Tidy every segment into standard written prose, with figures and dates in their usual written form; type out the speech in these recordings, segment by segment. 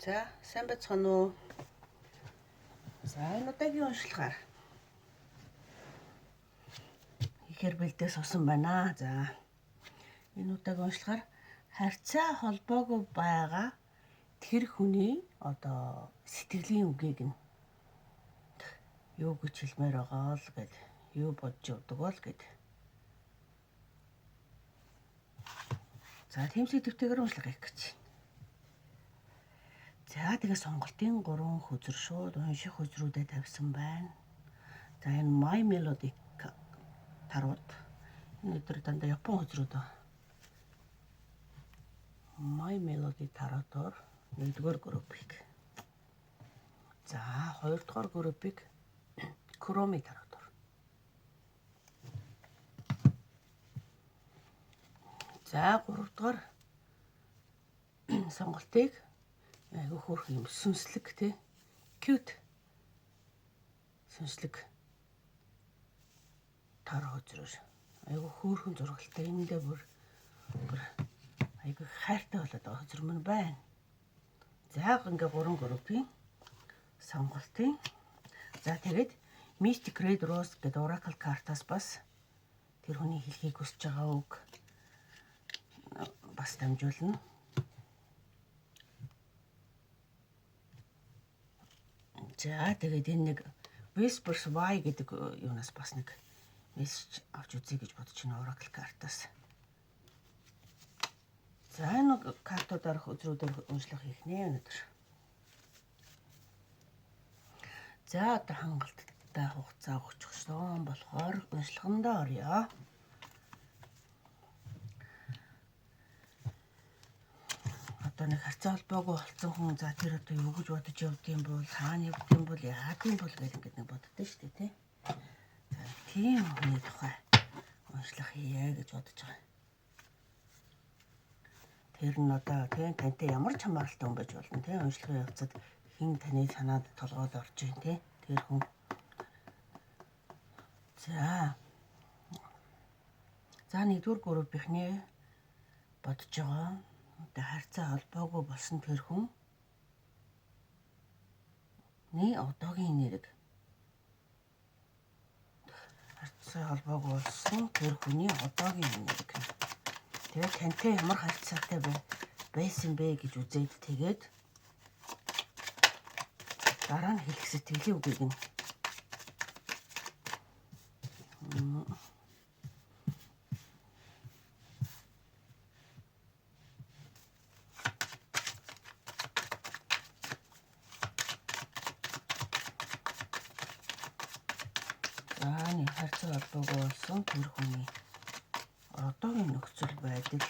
За, сайн байцгаана уу? За, энэ удаагийн уншлагаар ихээр бэлдээ суусан байна. За, энэ удаагийн уншлагаар харьцаа холбоогүй байгаа тэр хүний одоо сэтгэлийн үгийг нь юу гэж хэлмээр байгаа л гэд юу бодж явдаг бол гэд. За, тийм сэдвтэйгээр уншлага хийх гэж. За, тэгээ сонголтын 3 хөзөр шууд унших хөзрүүдэд тавьсан байна. За, энэ My Melody тарууд. Энэ өдөр дандаа Япон хөзрүүд байна. My Melody тараадаар 1-р группийг. За, 2-р группийг Kuromi тараадаар. За, 3-р сонголтыг айгу хөөрх юм сүнслэг тий. Cute сүнслэг тараа хөзрөөр. Айгу хөөрхөн зургалтай эндээ бүр айгу хайртай болоод байгаа хөзөр мөн байна. За, ингээ 3 группийн сонголтын. За, тэгээд Mystic Red Rose гэдэг Oracle картаас бас тэр хүний хэлхийг хүсэж байгаа үг бас дамжуулна. За, тэгээд энэ нэг Whispers Why гэдэг юунаас бас нэг мессеж авч үзье гэж бодож байна Oracle картаас. За, энэ картуудаар хөзрүүдээр уншлага хийх нэ өнөөдөр. За, одоо хангалттай хугацаа өгчихсөн болохоор уншлагандаа орё. Одоо нэг харьцаа холбоогүй болсон хүн за тэр одоо юу гэж бодож явдсан бол хаана явдсан бол яадын бол гэх ингээд нэг боддоо шүү дээ тий. За, тийм хүний тухай уншлага хийе гэж бодож байгаа. Тэр нь одоо тий тантай ямар ч хамааралтай хүн байж болно тий. Уншлагын явцад хин таны санаанд толгойд орж ийн тий. Тэр хүн. За. За, 1-р группийнхнээ бодож байгаа. Одоо харьцаа холбоогүй болсон тэр хүн одоогийн нэрэг. Харьцаа холбоогүй болсон тэр хүний одоогийн нэрэг. Тэгээд тантай ямар харьцаатай байсан бэ гэж үзээд тэгээд дараа нь хэлэх сэтгэлийн үгийг нь харьцаа холбоогүй болсон тэр хүний одоогийн нөхцөл байдал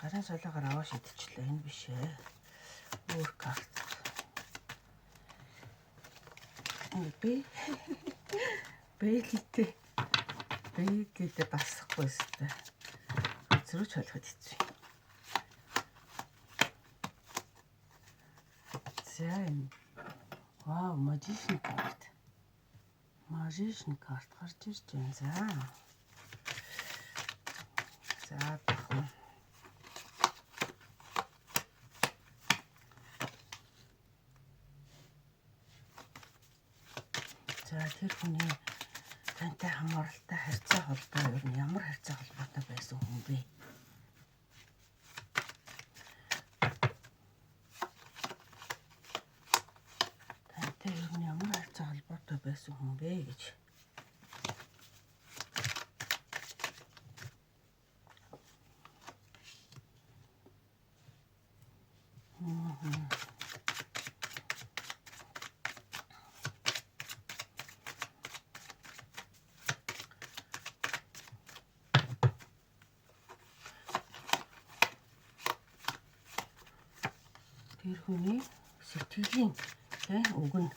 гарын солиогоор аваа шидчихлээ. Энэ биш ээ. Өөр карт. Бэлтэй басахгүй өстэй. Зүрх холиход хэцүү. За энэ. Вау, Magician карт. Magician карт гарч ирж байна. За. За, тэр хүний тантай хамааралтай харьцаа холбоо ер нь ямар харьцаа холбоотой байсан хүн бэ? Тантай ер нь ямар харьцаа холбоотой байсан хүн бэ гэж. Тэр хүний сэтгэлийн үг нь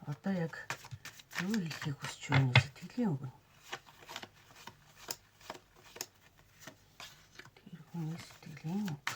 одоо яг юу хэлхийг хүсэж байна сэтгэлийн үг нь. хүний сэтгэлийн үг.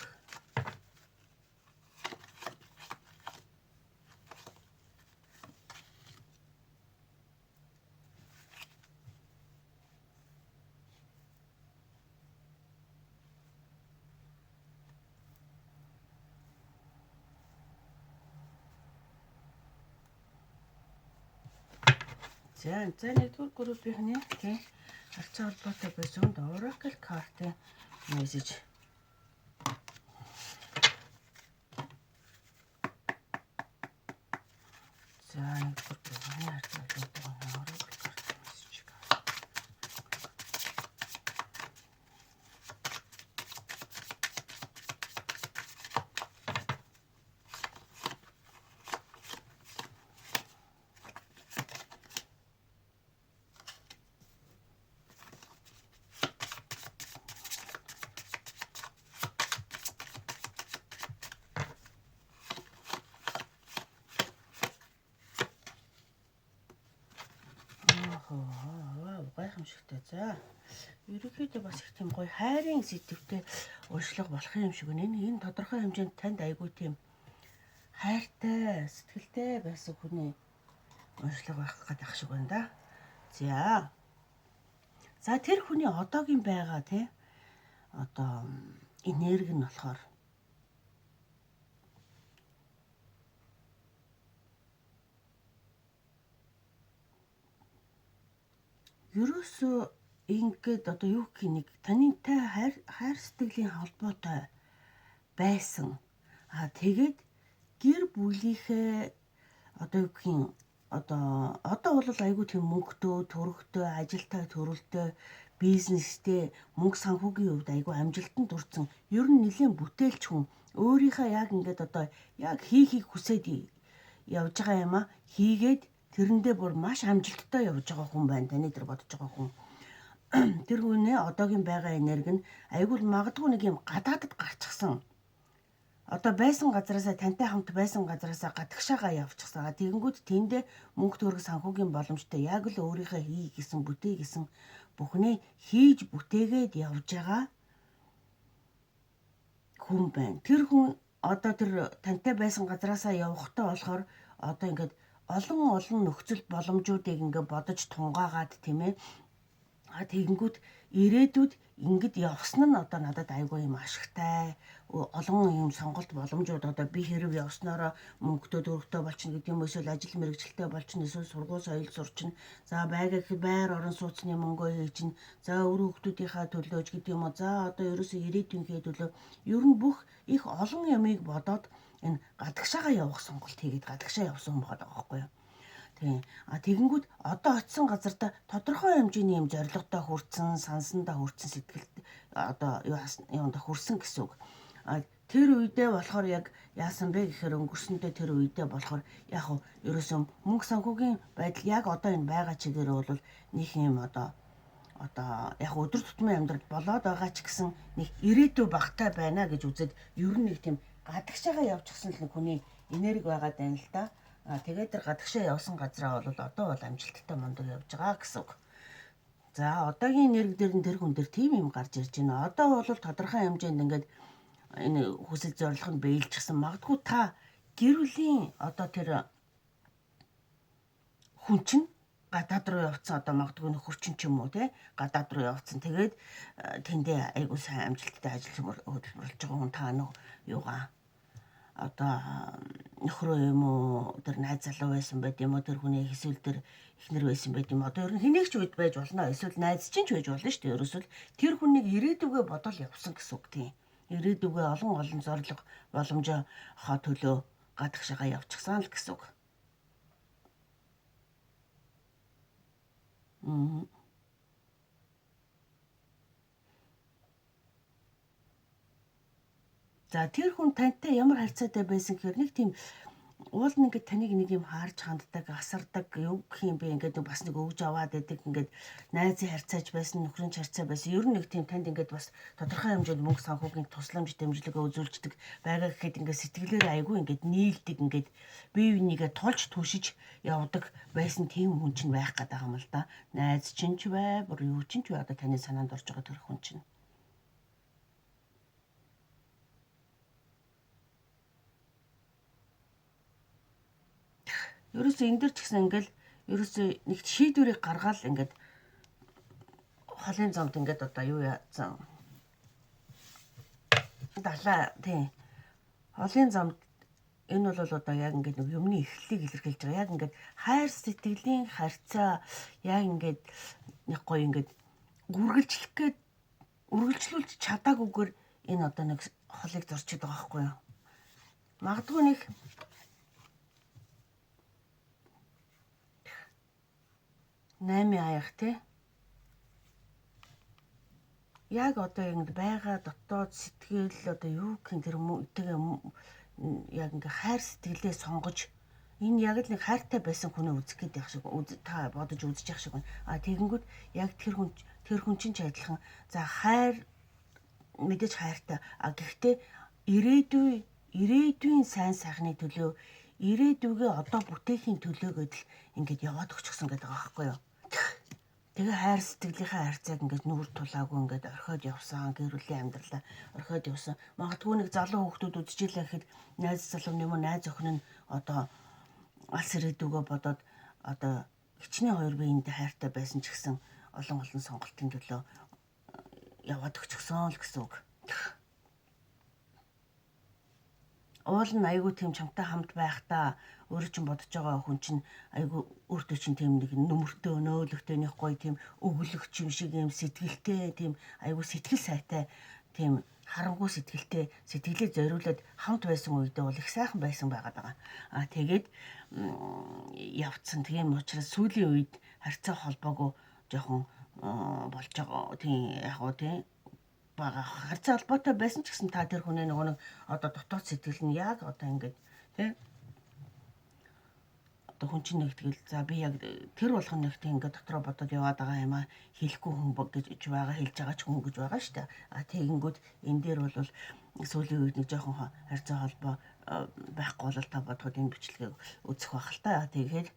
За нэгдүгээр группийн тийм харьцаа холбоотой байсан Oracle card-ын мессеж. За нэгдүгээр группийн харьцаа холбоотой Oracle card-ын мессеж. Гайхамшигтай. За ерөнхийдөө бас их тийм гоё хайрын сэтгэвтэй уншлага болох юм шиг байна. Энэ тодорхой хэмжээнд танд айгүй тийм хайртай, сэтгэлтэй байсан хүний уншлага байх гэдэг шиг байна да. За тэр хүний одоогийн байгаа тий одоо энерги нь болохоор ерөөсөө ингээд одоо юу гэх нэг танинтай хайр сэтгэлийн холбоотой байсан. Тэгээд гэр бүлийнхээ одоо юу гэх юм одоо бол айгүй тийм мөнгөтэй, төрөгтэй, ажилтай, төрөлтэй, бизнестэй, мөнгө санхүүгийн хувьд айгүй амжилтанд хүрсэн. Ер нь нэлийн бүтээлч хүн өөрийнхөө яг ингээд одоо яг хийхийг хүсээд явж байгаа юм а хийгээд тэрэндээ бүр маш амжилттай явж байгаа хүн байна. Таны тэр бодож байгаа хүн. Тэр хүнээ одоогийн байгаа энерги нь айгүй магадгүй нэг юм гадаадд гарчихсан. Одоо байсан газараасаа тантай хамт байсан газараасаа гадагшаага явчихсан. Тэгэнгүүт тэндээ мөнгө төгрөг санхүүгийн боломжтой яг л өөрийнхөө хий гэсэн бүтээ гэсэн бүхнээ хийж бүтээгээд явж байгаа хүн байна. Тэр хүн одоо тэр тантай байсан газараасаа явахдаа болохоор одоо ингээд олон нөхцөл боломжуудыг ингээд бодож тунгаагаад тийм ээ. Тэгэнгүүт ирээдүйд ингээд явсан нь одоо надад айгүй юм ашигтай олон юм сонголт боломжууд одоо би хэрэг явснараа мөнгөтэй төгрөгтэй болчихно гэдэг юм эсвэл ажил мэргэжилтэй болчихно эсвэл сургууль соёл сурчин за байр орон сууцны мөнгөө хийж за өөр хүүхдүүдийнхаа төлөөж гэдэг юм уу за одоо ерөөсөө ирээдүйнхээ төлөө ер нь бүх их олон ямыг бодоод энэ гадагшаага явах сонголт хийгээд гадагшаа явсан юм байгаа байхгүй юу. Тэгэнгүүт одоо очисон газартаа тодорхой хэмжээний юм зоригтой хүрсэн, сансандаа хүрсэн сэтгэлд одоо юунда хүрсэн гэсэн үг. Тэр үедээ болохоор яг яасан бэ гэхээр өнгөрсөндөө тэр үедээ болохоор яг хөө ерөөсөө мөнгө санхүүгийн байдал яг одоо энэ байгаа чигээрээ бол нэг юм одоо яг өдөр тутмын амьдрал болоод байгаа ч гэсэн нэг ирээдүй багтай байна гэж үзээд ер нь нэг тийм гадагшаага явчихсан л хүний энерги байгаа даа л да. Тэгээд тэр гадагшаа явсан газраа бол одоо бол амжилттай мундаг явж байгаа гэсэн үг. За одоогийн энерги дээр нь тэр хүн дээр тийм юм гарч ирж байна. Одоо бол тодорхой хэмжээнд ингээд энэ хүсэл зорилго нь бэлжчихсэн. Магадгүй та гэр бүлийн одоо тэр хүн чинь гадаад руу явцсан одоо магадгүй нөхөр чинь ч юм уу те гадаад руу явцсан. Тэгээд тэндээ айгуу сайн амжилттай ажиллаж хөдөлмөрлөж байгаа хүн та юугаа одоо нөхрөө юм уу тэр найз залуу байсан байт юм уу тэр хүний эсвэл тэр эхнэр байсан байт юм одоо ер нь хэнийг ч үед байж болно эсвэл найз чинь ч байж болно шүү дээ ерөөсөл тэр хүнийг ирээдүгээ бодол явсан гэсэн үг тийм ирээдүгээ олон зорилго боломжоо төлөө гадагшаага явчихсан л гэсэн үг. За тэр хүн тантай ямар харьцаатай байсан гэхээр нэг тийм уул нь ингээд таныг нэг юм харж ханддаг, асардаг, юу гэх юм бэ ингээд бас нэг өгж аваад байдаг ингээд найзын харьцааж байсан, нөхрийн харьцаа байсан. Ер нь нэг тийм танд ингээд бас тодорхой хэмжээнд мөнгө санхүүгийн тусламж дэмжлэгээ үзүүлждэг байгаа гэхэд ингээд сэтгэлээр айгүй ингээд нийлдэг ингээд бие бинийгээ тулж түшиж явдаг байсан тийм хүн чинь байх гэдэг юм л да. Найз чинь ч бай, бүр юу чинь ч бай одоо таны санаанд орж байгаа тэр хүн чинь. Ерөөсөө энэ дэр ч гэсэн ингээл ерөөсөө нэг шийдвэрийг гаргаал ингээд холын замд ингээд одоо юу яасан. Далаа тий. Холын замд энэ бол одоо яг ингээд нэг юмны эхлэлийг илэрхийлж байгаа. Яг ингээд хайр сэтгэлийн харьцаа яг ингээд нэг гоё ингээд үргэлжлүүлж чадаагүйгээр энэ одоо нэг холыг зорчид байгаа байхгүй юу? Магадгүй нэг наймын аяг тий. Яг одоо ингэ байгаа дотоод сэтгэл одоо юу гэх тэр тэгээ яг ингээ хайр сэтгэлээ сонгож энэ яг л нэг хайртай байсан хүнээ үзэх гээд байх шиг та бодож үзэж явах шиг байна. А тэгэнгүүт яг тэр хүн чинь ч адилхан за хайр мэдээж хайртай. А гэхдээ ирээдүйн сайн сайхны төлөө ирээдүгээ одоо бүтээхийн төлөө гэдэл ингээд яваад өгчихсөн гэдэг байгаа байхгүй юу? Тэгээ хайр сэтгэлийнхаа харьцааг ингээд нүүр тулаагүй ингээд орхиод явсан, гэр бүлийн амьдралаа орхиод явсан. Магадгүй нэг залуу хүүхдүүд үдчихлээ гэхэд найз залууны юм найз охин нь одоо алс ирээдүгөө бодоод одоо хичнээн хоёр биеиндээ хайртай байсан ч гэсэн олон сонголтын төлөө яваад өгчихсөн л гэсэн үг. Уул нь айгүй тийм чамтай хамт байхдаа өөрөө чинь бодож байгаа хүн чинь айгүй өөртөө чинь тийм нэг нүмертэй өнөөлөгтэй нэг гоё тийм өглөгч юм шиг юм сэтгэлтэй тийм айгүй сэтгэл сайтай тийм харангуй сэтгэлтэй сэтгэлээ зориулаад хамт байсан үедээ бол их сайхан байсан байгаад байгаа. А тэгээд явцсан тийм учраас сүүлийн үед харьцаа холбоогүй жоохон болж байгаа тийм яг гоо тийм бага харьцаа холбоотой байсан ч гэсэн та тэр хүний нэг одоо дотоод сэтгэл нь яг одоо ингээд тий одоо хүн чинь нэг тэгэл за би яг тэр болгоно нэг тийм ингээд дотроо бодоод яваад байгаа юм а хэлэхгүй хүн гэж байгаа хэлж байгаа ч хүн гэж байгаа шүү дээ. А тэгэнгүүт энэ дээр бол сүүлийн үед нэг жоохон харьцаа холбоо байхгүй бол та бодоход энэ бичлэгийг үзэх байх л та. Тэгэхээр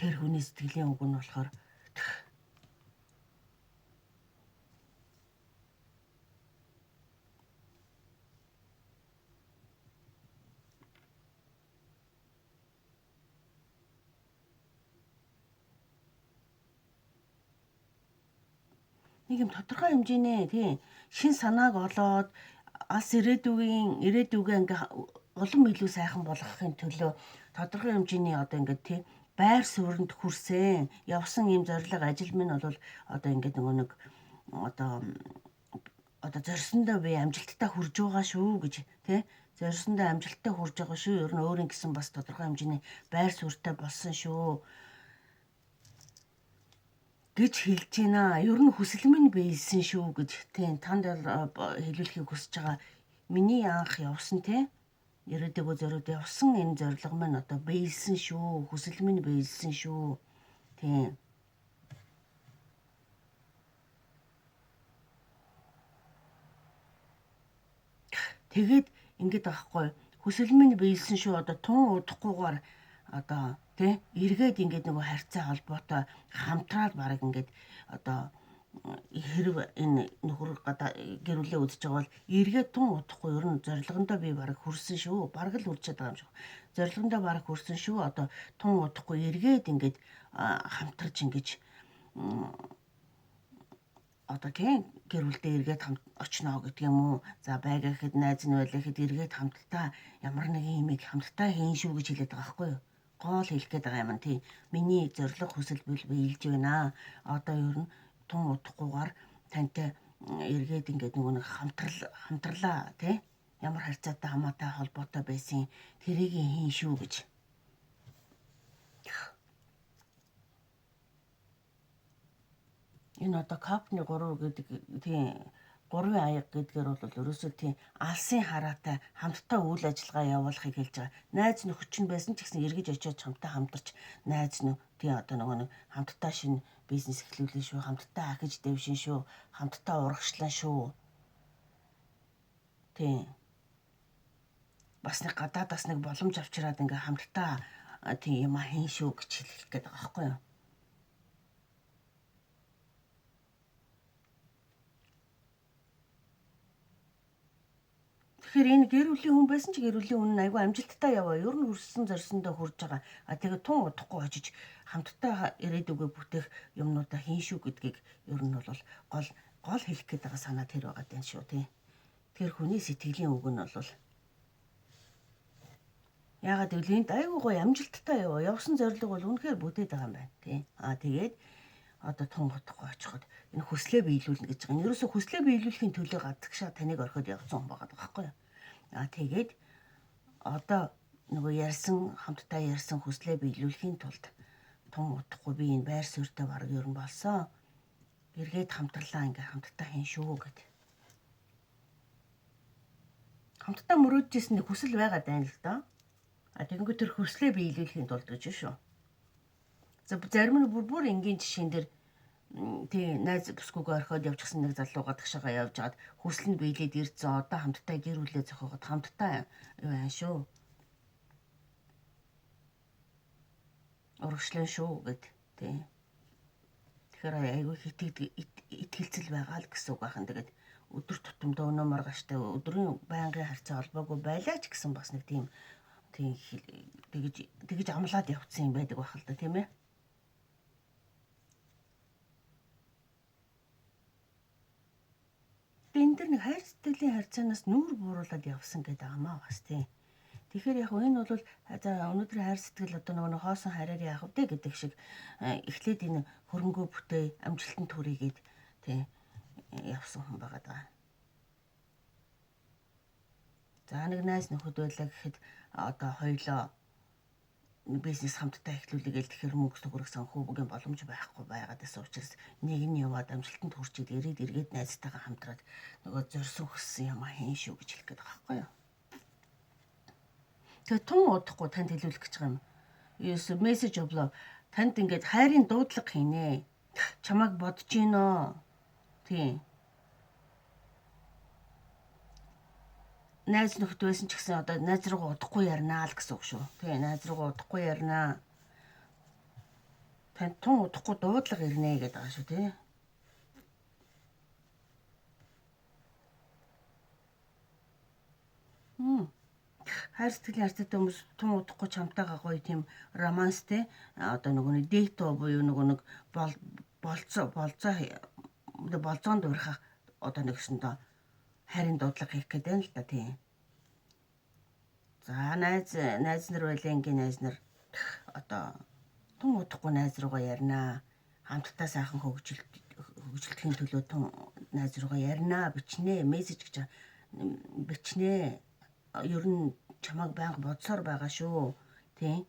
тэр хүний сэтгэлийн үг нь болохоор нэг юм тодорхой хэмжээний тийм шин санааг олоод алс ирээдүгээ ингээ улам илүү сайхан болгохын төлөө тодорхой хэмжээний одоо ингээ тийм байр суурьнд хүрсэн явсан юм зорилго ажил минь бол одоо ингээ нэг одоо зорьсондоо би амжилттай хүрж байгаа шүү гэж тий зорьсондоо амжилттай хүрж байгаа шүү. Ер нь өөрийн гэсэн бас тодорхой хэмжээний байр суурьтай болсон шүү гэж хэлж байна. Ер нь хүсэл минь биелсэн шүү гэж тийм танд хэлүүлэхийг хүсэж байгаа. Миний анх явсан тийм ирээдүгөө зориуд явсан энэ зорилго минь одоо биелсэн шүү. Хүсэл минь биелсэн шүү. Тийм. Тэгээд ингэж аахгүй хүсэл минь биелсэн шүү. Одоо тун удахгүйгээр одоо тий эргээд ингээд нөгөө харьцаа холбоотой хамтраад бараг ингээд одоо хэрэг энэ нөхөр гэр бүлээ үзэж байгаа бол эргээд тун удахгүй ер нь зорилгондоо би бараг хүрсэн шүү. Бараг л хүрчээд байгаа юм шиг. Зорилгондоо бараг хүрсэн шүү. Одоо тун удахгүй эргээд ингээд хамтарч ингэж одоо тийм гэр бүлдээ эргээд хамт очно гэдэг юм уу. За байга гэхэд найз нь байлаа гэхэд эргээд хамтдаа ямар нэгэн юмыг хамтдаа хийн шүү гэж хэлээд байгаа байхгүй юу? Гол хэлэх гээд байгаа юм тий. Миний зориг хүсэл биелж байна. Одоо ер нь тун удахгүйгээр тантай эргээд ингээд нэг хамтралаа тий. Ямар харьцаатай хамаатай холбоотой байсан тэрийг хийн шүү гэж. Энэ одоо капны 3 гэдэг тийм 3 аяг гэдгээр бол ерөөсөө тийм алсын хараатай хамтдаа үйл ажиллагаа явуулахыг хэлж байгаа. Найз нөхөч нь байсан ч гэсэн эргэж очиод хамтдаа хамтарч найз нөх тийм одоо нэг хамтдаа шинэ бизнес эхлүүлэн шүү, хамтдаа ахиж дэвшин шүү, хамтдаа урагшлан шүү. Тийм. Бас нэг гадаадас нэг боломж авчираад ингээ хамтдаа тийм юм хийн шүү гэж хэлэх гээд байгаа байхгүй юу? Тэгэхээр энэ гэр бүлийн хүн байсан ч гэр бүлийн хүн айгүй амжилттай яваа. Ер нь хүрсэн зорьсондоо хүрж байгаа. Тэгээд тун удахгүй очиж хамтдаа ирээдүгөө бүтээх юмнуудаа хийн шүү гэдгийг ер нь бол гол хэлэх гээд байгаа санаа тэр байгаа даа шүү тий. Тэр хүний сэтгэлийн үг нь бол ягаад гэвэл энд айгүй гоё амжилттай яваа. Явсан зорилго бол үнэхээр бүтэed байгаа юм байна тий. Тэгээд одоо тун удахгүй очиход энэ хүслээ биелүүлнэ гэж байгаа. Ерөөсө хүслээ биелүүлэхийн төлөө гадагшаа таныг орхиод явсан хүн байгаа байхгүй юу? Тэгээд одоо нөгөө ярьсан хамтдаа ярьсан хүслээ биелүүлэхийн тулд тун удахгүй би энэ байр суурьтай баг ер нь болсон. Эргээд хамтарлаа ингээ хамтдаа хийн шүү гэд. Хамтдаа мөрөөдчихсэн нэг хүсэл байгаа даа л да. Тэгэнгүүт тэр хүслээ биелүүлэхийн тулд гэж шүү. Зарим нь бүр энгийн жишээн дээр тий найз бүсгүйгээ орхиод явчихсан нэг залууга тагшаага явж гаад хүсэл нь биелээд ирсэн. Одоо хамтдаа гэр бүлээ зохиогоод хамтдаа юу яа шүү. Урагшлан шүү гэд тий. Тэгэхээр айгүй итгэлцэл байгаа л гэсэн үг байхan. Тэгээд өдөр тутамдаа өнөө маргааштай өдрийн байнгын харьцаа холбоогүй байлаа ч гэсэн бас нэг тийм тэгэж амлаад явцсан юм байдаг байх л да тийм ээ. Энэ дэр нэг хайр сэтгэлийн харьцаанаас нүүр бууруулаад явсан гэдэг амаа бас тийм. Тэгэхээр яг энэ бол өнөөдрийн хайр сэтгэл одоо нөгөө хоосон хараар яах вэ гэдэг шиг эхлээд энэ хөрөнгөө бүтээ амжилтанд хүрээгээд тийм явсан хүн байгаа даа. За нэг найз нөхөд байлаа гэхэд одоо хоёлоо бизнес хамтдаа эхлүүлээ гэл тэгэхээр мөнгө төгрөг санхүүгийн боломж байхгүй байгаад байсан учраас нэг нь яваад амжилтанд хүрчээд эргээд найзтайгаа хамтраад нөгөө зорьсон хүссэн юм хийн шүү гэж хэлэх гээд байгаа байхгүй юу. Тэгээ тун удахгүй танд хэлүүлэх гэж байгаа юм. Ерөөсө мессеж оглоо танд ингээд хайрын дуудлага хийнэ. Чамайг бодож гинөө. Тийм. Найз нөхд байсан ч гэсэн одоо найз руугаа удахгүй ярнаа л гэсэн үг шүү. Тэгээ найз руугаа удахгүй ярнаа. Танд тун удахгүй дуудлага ирнэ гэдэг байгаа шүү тий. Хайр сэтгэлийн харьцаатай хүмүүс тун удахгүй чамтайгаа гоё тийм романс тий одоо нөгөө нэг дэйто буюу нөгөө нэг болзоонд урахах одоо нэгсэндээ хайрын дуудлага хийх гэдэг нь л да тийм. За найз нар байлаа ингийн найз нар одоо тун удахгүй найз руугаа ярина. Хамтдаа сайхан хөгжилтийн төлөө тун найз руугаа ярина. Бичнэ, мессеж гэж бичнэ. Ер нь чамайг байнга бодсоор байгаа шүү. Тийм.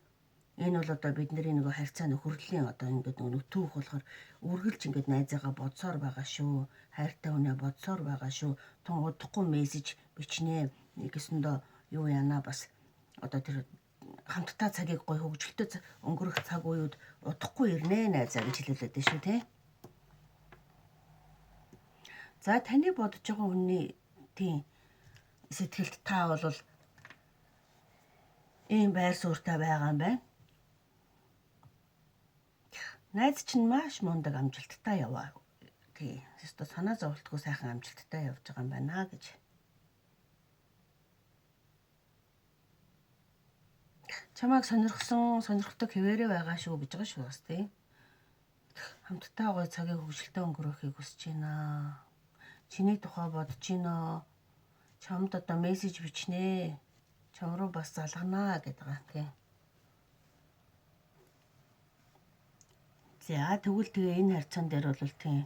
Энэ бол одоо бидний нөгөө харьцаа нөхөрлийн одоо ингээд нөгөө түүх болохоор үргэлж ингээд найзаагаа бодсоор байгаа шүү. Хайртай хүнээ бодсоор байгаа шүү. Тун удахгүй мессеж бичнэ. Гэсэндээ юу яана бас одоо тэр хамтдаа цагийг гоё хөгжилтөд өнгөрөх цаг үеуд удахгүй ирнэ найзаа гэж хэлүүлээд дээ шүү тий. За таны бодож байгаа хүний тийм сэтгэлд та бол ийм байр суурьтай байгаа юм байна. Найз чинь маш мундаг амжилттай яваа. Тий. Өөртөө санаа зовлтгүй сайхан амжилттай явж байгаа юм байна гэж. Чамайг сонирхолтой хэвээрээ байгаа шүү гэж байгаа шүү бас тий. Хамтдаа гоё цагийг хөгжилтөд өнгөрөөхийг хүсэж байна. Чиний тухай бодож байна. Чамд одоо мессеж бичнэ. Чам руу бас залганаа гэдэг байгаа тий. За тэгвэл тэгээ энэ харьцаан дээр бол тийм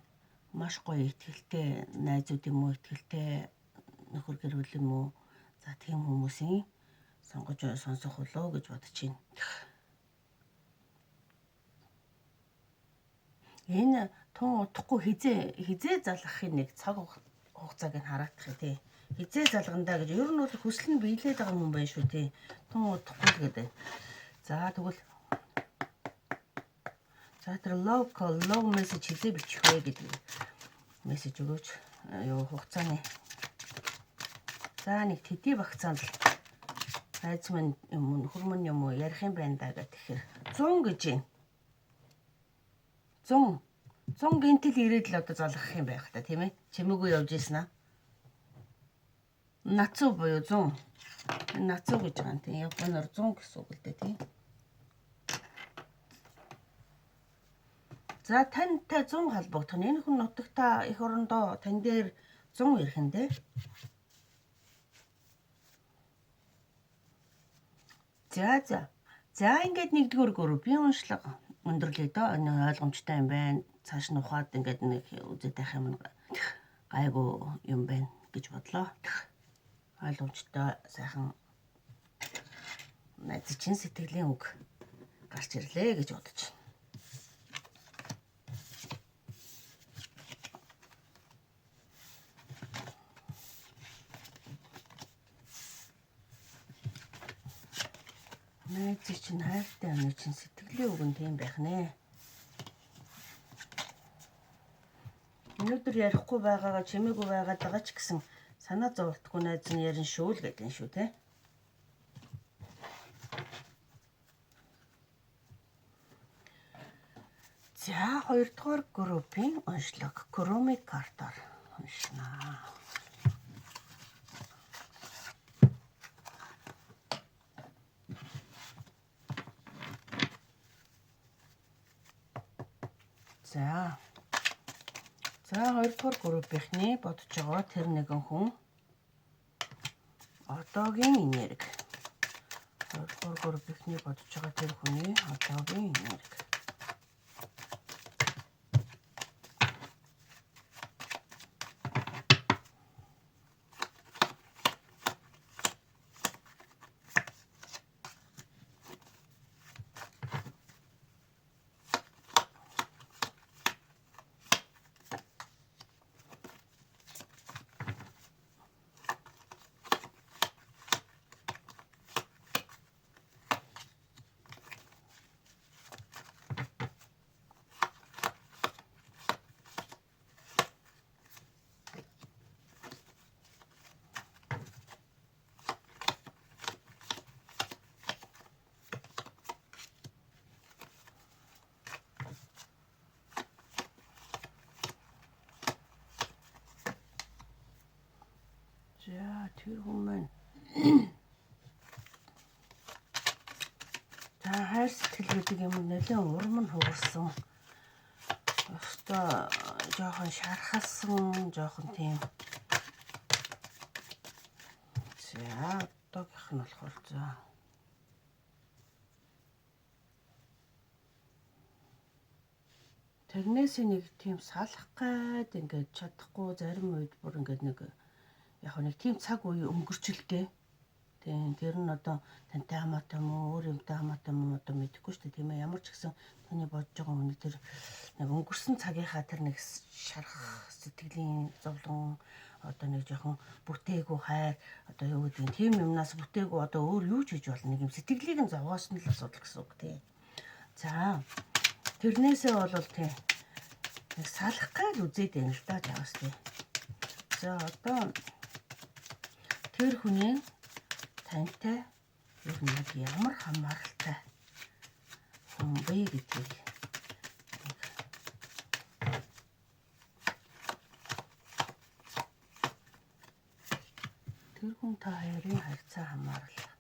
маш гоё ихтгэлтэй найзууд юм уу, ихтгэлтэй нөхөр гэр бүл юм уу. За тийм хүмүүсийн сонгож сонсох болоо гэж бодож байна. Энэ тун удахгүй хизээ залгахын нэг цаг хугацааг нь хараадах юм тий. Хизээ залгандаа гэж ер нь бол хүсэл нь биелээд байгаа хүн байна шүү тий. Тун удахгүй гэдэг. За тэгвэл за тэр love message хизээ бичих вэ гэдэг мессеж өгөөч. Юу хугацааны. За нэг төдий багцаанд найз минь юм нөхөр минь юм уу ярих юм байна да гэх тэгэхээр 100 гэж юм. 100 гинтэл ирээд л одоо залгах юм байх та тийм ээ. Чимээгүй явж ийсэн аа. Нацуу буюу 100. Нацуу гэж байгаа юм тийм. Японоор 100 гэсэн үг л дээ тийм. За тантай 100 холбогдох нь энэ хүн нутагта эх орондоо тань дээр 100 ирэх нь дээ. За ингээд 1-р группийн уншлага өндөрлөе доо. Энэ ойлгомжтой юм байна. Цааш нь ухаад ингээд нэг үзээд байх юм гайгүй юм байна гэж бодлоо. Ойлгомжтой сайхан найз чинь сэтгэлийн үг гарч ирлээ гэж бодож байна. Найз чинь хайртай амны чинь сэтгэлийн үг нь тийм байх нэ. Өнөөдөр ярихгүй байгаагаа чимээгүй байгаад байгаа ч гэсэн санаа зовтхгүй найз нь ярин шүү л гэдэг юм шүү те. За 2-р группийн уншлага Куроми картаар уншнаа. За 2-р группийнхний бодож байгаа тэр нэгэн хүн одоогийн энерги. 2-р группийнхний бодож байгаа тэр хүний одоогийн энерги. За тэр хүн маань за хайр сэтгэл гэдэг юм нэлээд урам нь хугарсан. Өстөө жоохон шархалсан, жоохон тийм. За одоогийнх нь болохоор за тэрнээс нэг тийм салах гээд ингээд чадахгүй зарим үед бүр ингээд нэг яг нэг тийм цаг үе өнгөрчлөлтэй. Тийм тэр нь одоо тантай хамаатай юм уу, өөр юмтай хамаатай юм уу одоо мэдэхгүй шүү дээ тийм ээ. Ямар ч гэсэн таны бодож байгаа хүний тэр нэг өнгөрсөн цагийнхаа тэр нэг шарах сэтгэлийн зовлон одоо нэг жоохон бүтээгүй хайр одоо юу гэдэг нь тийм юмнаас бүтээгүй одоо өөр юу ч хийж болно нэг юм сэтгэлийг нь зовгоосон л асуудал гэсэн үг тийм. За тэрнээсээ бол тийм нэг салах гээд үзээд байна л да жаас тийм. За одоо тэр хүний тантай ер нь ямар хамааралтай хүн бэ гэдгийг тэр хүн та хоёрын харьцаа хамаарал.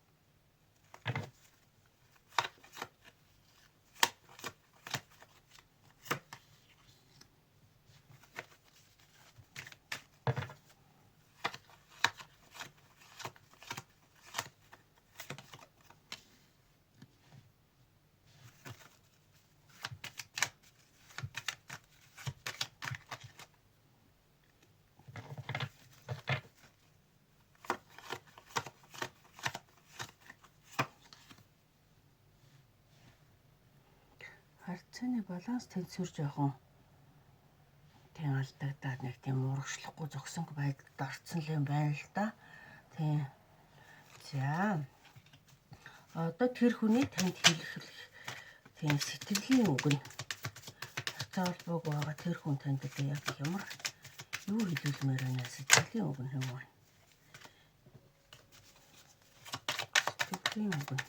Харьцааны баланс тэнцвэр жоохон тийм алдагдаад нэг тийм урагшлахгүй зогсонг байдалд орцсон л юм байна л да. Тийм. За одоо тэр хүний танд хэлэх тийм сэтгэлийн үг нь харьцаа холбоог байгаа тэр хүн танд яг ямар юу хэлүүлмээр байна сэтгэлийн үг нь юм байна. Сэтгэлийн үг нь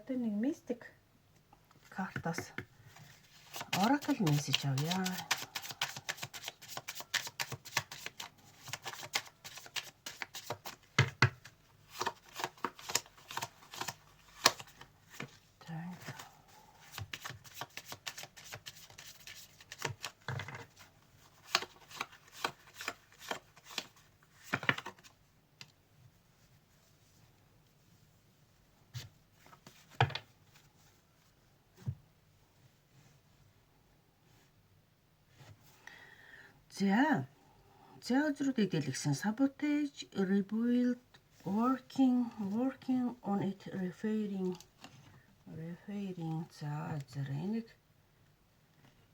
одоо нэг Mystic картаас Oracle message авъя. За өдрүүдэд дэлгэсэн sabotage, rebuild, working on it, repairing. За энийг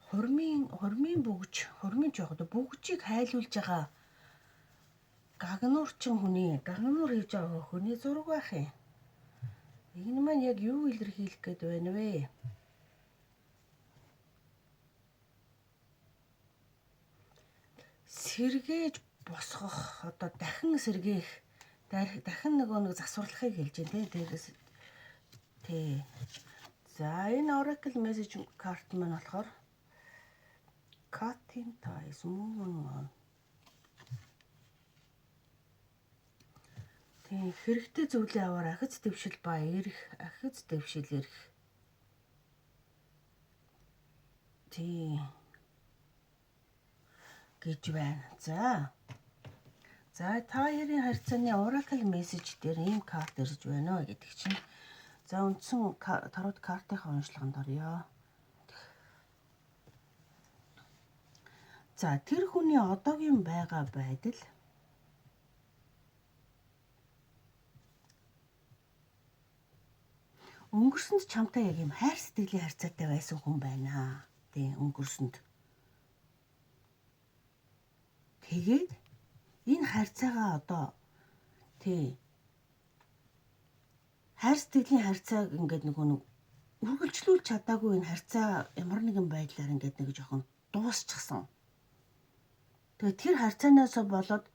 хормын бүгжийг хайлуулж байгаа гагнуурчин гагнуур хийж байгаа хүний зураг байх юм. Энэ маань яг юу илэрхийлэх гээд байна вэ? Сэргээж босгох, одоо дахин сэргээх, дахин нэг засварлахыг хэлж байна дээрээс. За энэ Oracle message card маань болохоор cutting ties, moving on. Хэрэгтэй зүйлээ аваар ахиц дэвшил ба ирэх, ахиц дэвшил ирэх. Гэж байна. За та хоёрын харьцааны Oracle message дээр ийм карт ирж байна гэдэг чинь. За үндсэн тарот картынхаа уншлаганд орё. За тэр хүний одоогийн байгаа байдал өнгөрсөнд чамтай яг юм хайр сэтгэлийн харьцаатай байсан хүн байна. Өнгөрсөнд. Тэгээд энэ харьцаагаа одоо хайр сэтгэлийн харьцааг ингээд нэг үргэлжлүүлж чадаагүй энэ харьцаа ямар нэгэн байдлаар ингээд нэг жоохон дуусчихсан. Тэгээд тэр харьцаанаас болоод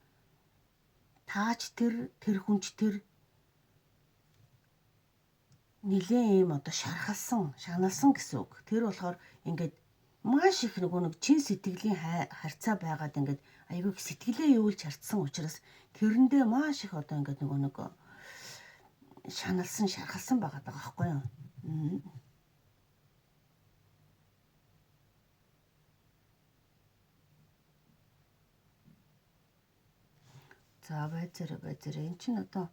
таач тэр хүнч тэр нэлээд ийм одоо шаналсан гэсэн үг. Тэр болохоор ингээд маш их нэг чин сэтгэлийн харьцаа байгаад ингээд айгүй сэтгэлээ юулж харцсан учраас тэрэндээ маш их одоо ингээд нэг шархалсан байгаад байгаа байхгүй юу? За байцаараа эн чинь одоо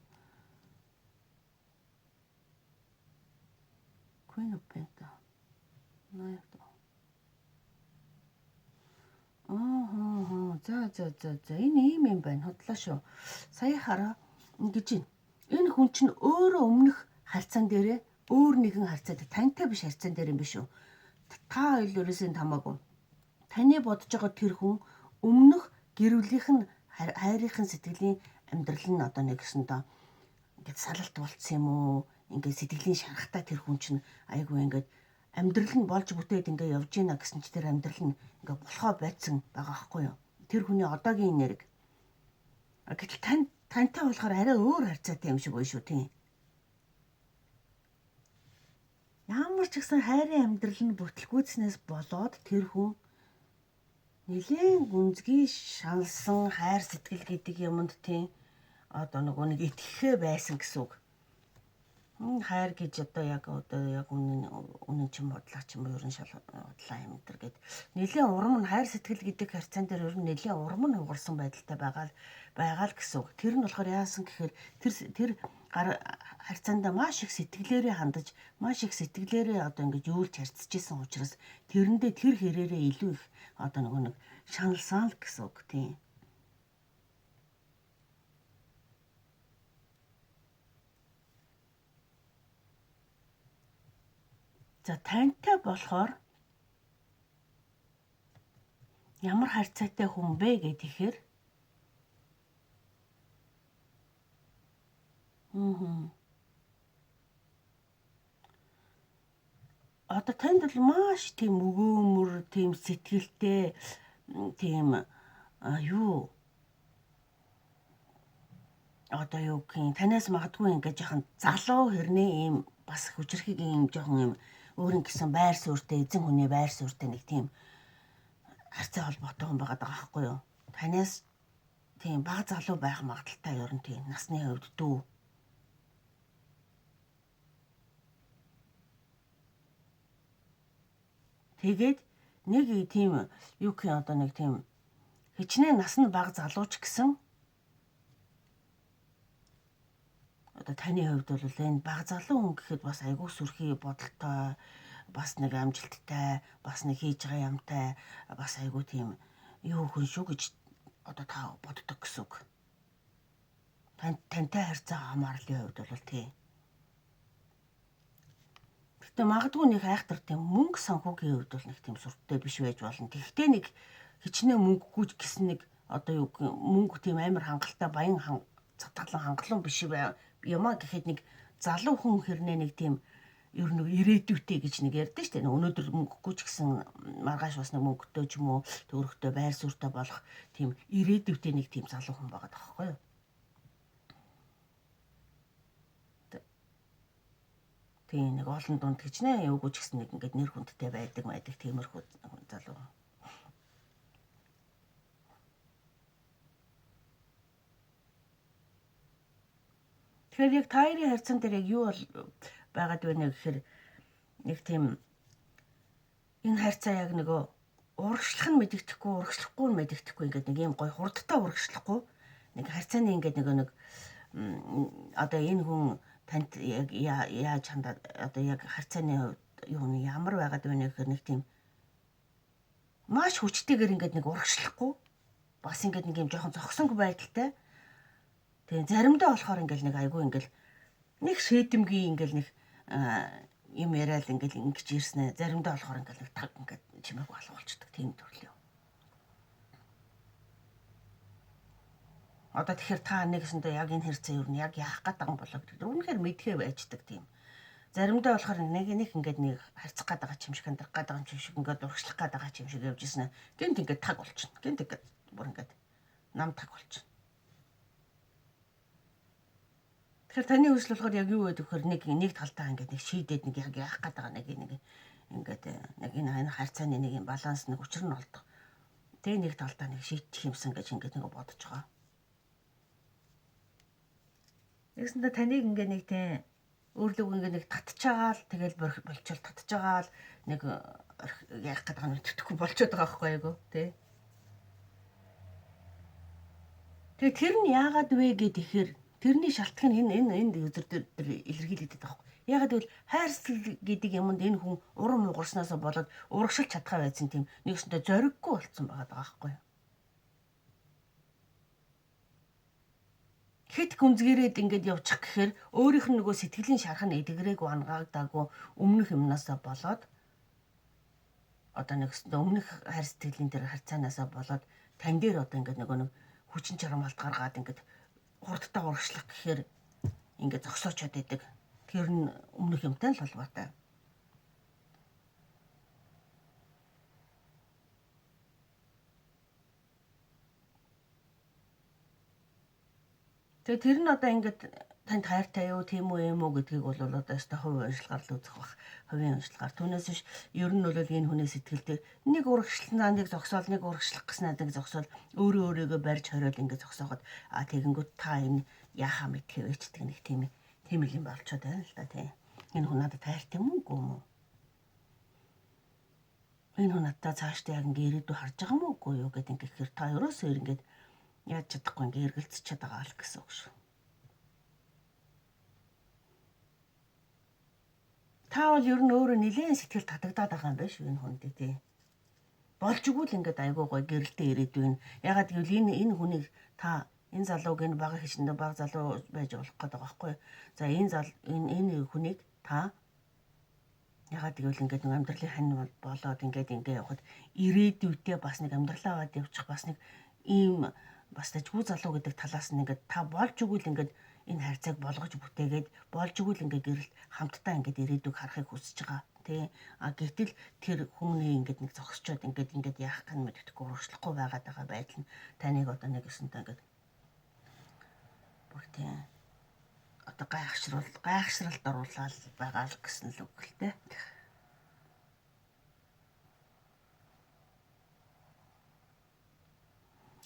Queen of Pentacles. За энэ ийм байна. Хотлоо шүү. Сая хараа ингэж байна. Энэ хүн чинь өөрөө өмнөх харьцаан дээрээ өөр нэгэн харьцаад тантай биш харьцаан дээр юм биш үү? Та хоёулоос хамаагүй. Таны бодож байгаа тэр хүн өмнөх гэрүүлийнх нь хайрынхын сэтгэлийн амьдрал нь одоо нэгсэндээ ингээд салалт болцсон юм уу? Ингээд сэтгэлийн шарахтай тэр хүн чинь айгүй ингээд амьдрал нь болж бүтээд ингээд явж гинэ гэсэн чи тэр амьдрал нь ингээд болохоо байцсан байгаа байхгүй юу? Тэр хүний одоогийн нэрэг. Гэтэл тантай болохоор арай өөр харьцаатай юм шиг байна шүү тийм. Ямар ч гэсэн хайрын амьдрал нь бүтлгүүцснээс болоод тэр хүн нэлээд гүнзгий шаналсан хайр сэтгэл гэдэг юмд тийм одоо нэг итгэхээ байсан гэсэн үг. Хайр гэж одоо яг үнэн чим бодлоо ч юм уу ерөн шалгалаа юм дэр гэд нэлээд урам нь хайр сэтгэл гэдэг харьцаан дээр ер нь нэлээд урам нь угарсан байдалтай байгаа л гэсэн үг. Тэр нь болохоор яасан гэхээр тэр харьцаандаа маш их сэтгэлээрээ хандаж маш их сэтгэлээрээ одоо ингэж юулж харьцаж исэн учраас тэрэндээ тэр хэрээрээ илүү их одоо нэг шаналсан л гэсэн үг тийм. За тантай болохоор ямар харьцаатай хүн бэ гэхээр одоо танд бол маш тийм өгөөмөр, тийм сэтгэлтэй, тийм одоо юу гэх юм танаас магадгүй ингээд жоохон залуу хэрнээ ийм бас хүчрхийг ийм жоохон ийм өөрийн гэсэн байр суурьтай эзэн хүний байр суурьтай нэг тийм харьцаа холбоотой хүн байгаа байхгүй юу? Танаас тийм бага залуу байх магадaltaй ер нь тийм насны хувьд дүү. Тэгээд нэг тийм юу гэх юм одоо нэг тийм хичнээн нас нь бага залууч гэсэн одоо таны хувьд бол энэ бага залуу хүн гэхэд бас айгүй сүрхий бодолтой, бас нэг амжилттай, бас нэг хийж байгаа юмтай, бас айгүй тийм юу хүн шүү гэж одоо та боддог гэсэн үг. Тантай харьцаа хамаарлын хувьд бол тий. Гэтэ магадгүй нэг айхтар тийм мөнгө санхүүгийн хувьд бол нэг тийм сүртэй биш байж болно. Тэгвэл нэг хичнээн мөнгөгүй ч гэсэн нэг одоо юу мөнгө тийм амар хангалттай баян цатгалан хангалуун биш юмаа гэхэд нэг залуу хүн хэрнээ нэг тийм ер нь ирээдүйтэй гэж нэг ярьдэн штэ. Өнөөдөр мөнгөгүй ч гэсэн маргааш бас нэг мөнгөтэй ч юм уу төгрөгтэй байр суурьтай болох тийм ирээдүйтэй нэг тийм залуу хүн байгаа тоххой юу. Тийм нэг олон дунд хичнээн явгүй ч гэсэн нэг ингээд нэр хүндтэй байдаг тиймэрхүү залуу. Тэгэхээр яг таарын харьцан дээр яг юу бол байгаад байна гэхээр нэг тийм энэ харьцаа яг нөгөө урагшлах нь мэдэгдэхгүй, урагшлахгүй нь мэдэгдэхгүй ингээд нэг юм гой хурдтай урагшлахгүй нэг харьцааны ингээд нэг одоо энэ хүн танд яг яаж хандаад одоо яг харьцааны юу нэг ямар байгаад байна гэхээр нэг тийм маш хүчтэйгээр ингээд нэг урагшлахгүй бас ингээд нэг юм жоохон зогсонг байдалтай. Тэгээ заримдаа болохоор ингээл нэг айгүй ингээл нэг шийдэмгийн ингээл нэг юм яриад ингээл ингэж ирснэ. Заримдаа болохоор ингээл нэг таг ингээд чимээг болгуулчихдаг тийм төрлийн. Одоо тэгэхээр та нэгсэндээ яг энэ хэрцээ юу нь яг яах гээд байгаа юм болоо гэдэг. Үнэхээр мэдхээ байждаг тийм. Заримдаа болохоор нэг ингээд нэг харьцах гээд байгаа юм шиг хандрах гээд байгаа юм шиг ингээд урагшлах гээд байгаа юм шиг явж ирснэ. Гэнт ингээд таг болчихно. Гэнт ингээд бүр ингээд нам таг болчихно. Тэгэхээр таны хүсэл болохоор яг юу гэдэг вэхээр нэг талтаа ингээд нэг шийдээд нэг яг яах гээд байгаа нэг ингээд нэг энэ харьцааны нэг юм баланс нэг учир нь олдох. Тэгээ нэг талтаа нэг шийдчих юмсан гэж ингээд нэг бодож байгаа. Нэгсэндээ таныг ингээд нэг тийм өөрлөг ингээд нэг татчихагаал тэгэл болчихвол татчихагаал нэг яах гээд байгаа нь мэддэхгүй болчиход байгаа байхгүй айгу тий. Тэгээ тэр нь яагаад вэ гэхээр тэрний шалтгаан энд өдөр дээр илэрхийлэгдэж байгаа байхгүй. Ягаад гэвэл хайрцаг гэдэг юмд энэ хүн урам угарснаас болоод урагшилж чадхаа байсан тийм нэгсэндээ зориггүй болцсон байгаа байхгүй. Хэд гүнзгийрээд ингээд явчих гэхээр өөрийнх нь нөгөө сэтгэлийн шарх нь эдгэрээгүй ангагдаагүй өмнөх юмнасаа болоод одоо нэгсэндээ өмнөх хайр сэтгэлийн дээр харьцаанаасаа болоод тань дээр одоо ингээд нөгөө нэг хүчин чармаалт гаргаад ингээд хурдтай урагшлах гэхээр ингээд зогсоочод идэг. Тэр нь өмнөх юмтай л холбоотой. Тэгээ тэр нь одоо ингээд танд хайртай юу тийм үү юм уу гэдгийг бол одоо өстой хувийн уншлагаар л үзэх бах. Хувийн уншлагаар. Түүнээс биш ер нь бол энэ хүний сэтгэлдээ нэг урагшлнаа нэг зогсоол нэг урагшлах гэснээр нэг зогсоол өөрийгөө барьж хориод ингээд зогсооход тэгэнгүүт та энэ яахаа мэдхээ вечдэг нэг тийм юм болчиход байна л да тий. Энэ хүн надад хайртай юм уу? Энэ хүн надад цаашдаа яг ингээд ирээдүй харж байгаа юм уу юу гэдэг ингээд та ерөөсөө ингээд яаж чадахгүй ингээд эргэлзчихэд байгаа л гэсэн үг шүү. Та бол ер нь өөрөө нэлээд сэтгэл татагдаад байгаа юм байна шүү энэ хүндээ тий. Болж игэл ингээд айгуу гой гэрэлтэй ирээдүйн. Ягаад гэвэл энэ хүнийг та энэ залууг энэ бага хичнээн бага залуу байж болох гэдэг байгаа байхгүй. За энэ хүнийг та ягаад гэвэл ингээд нэг амьдралын хань болоод ингээд явахад ирээдүйдээ бас нэг амьдралаа аваад явчих бас нэг ийм бас тажгүй залуу гэдэг талаас нь ингээд та болж игэл ингээд энэ харьцааг болгож бүтээгээд болж игэл ингээд гэрэлт хамтдаа ингээд ирээдүйг харахыг хүсэж байгаа тий. Гэтэл тэр хүмүүний ингээд нэг зогсчоод ингээд яах гэж мэддэхгүй урагшлахгүй байгаад байгаа байдал нь таныг одоо нэг өсөнтэй ингээд бүр тийм одоо гайхшралд оруулаад байгаа л гэсэн л үг л дээ.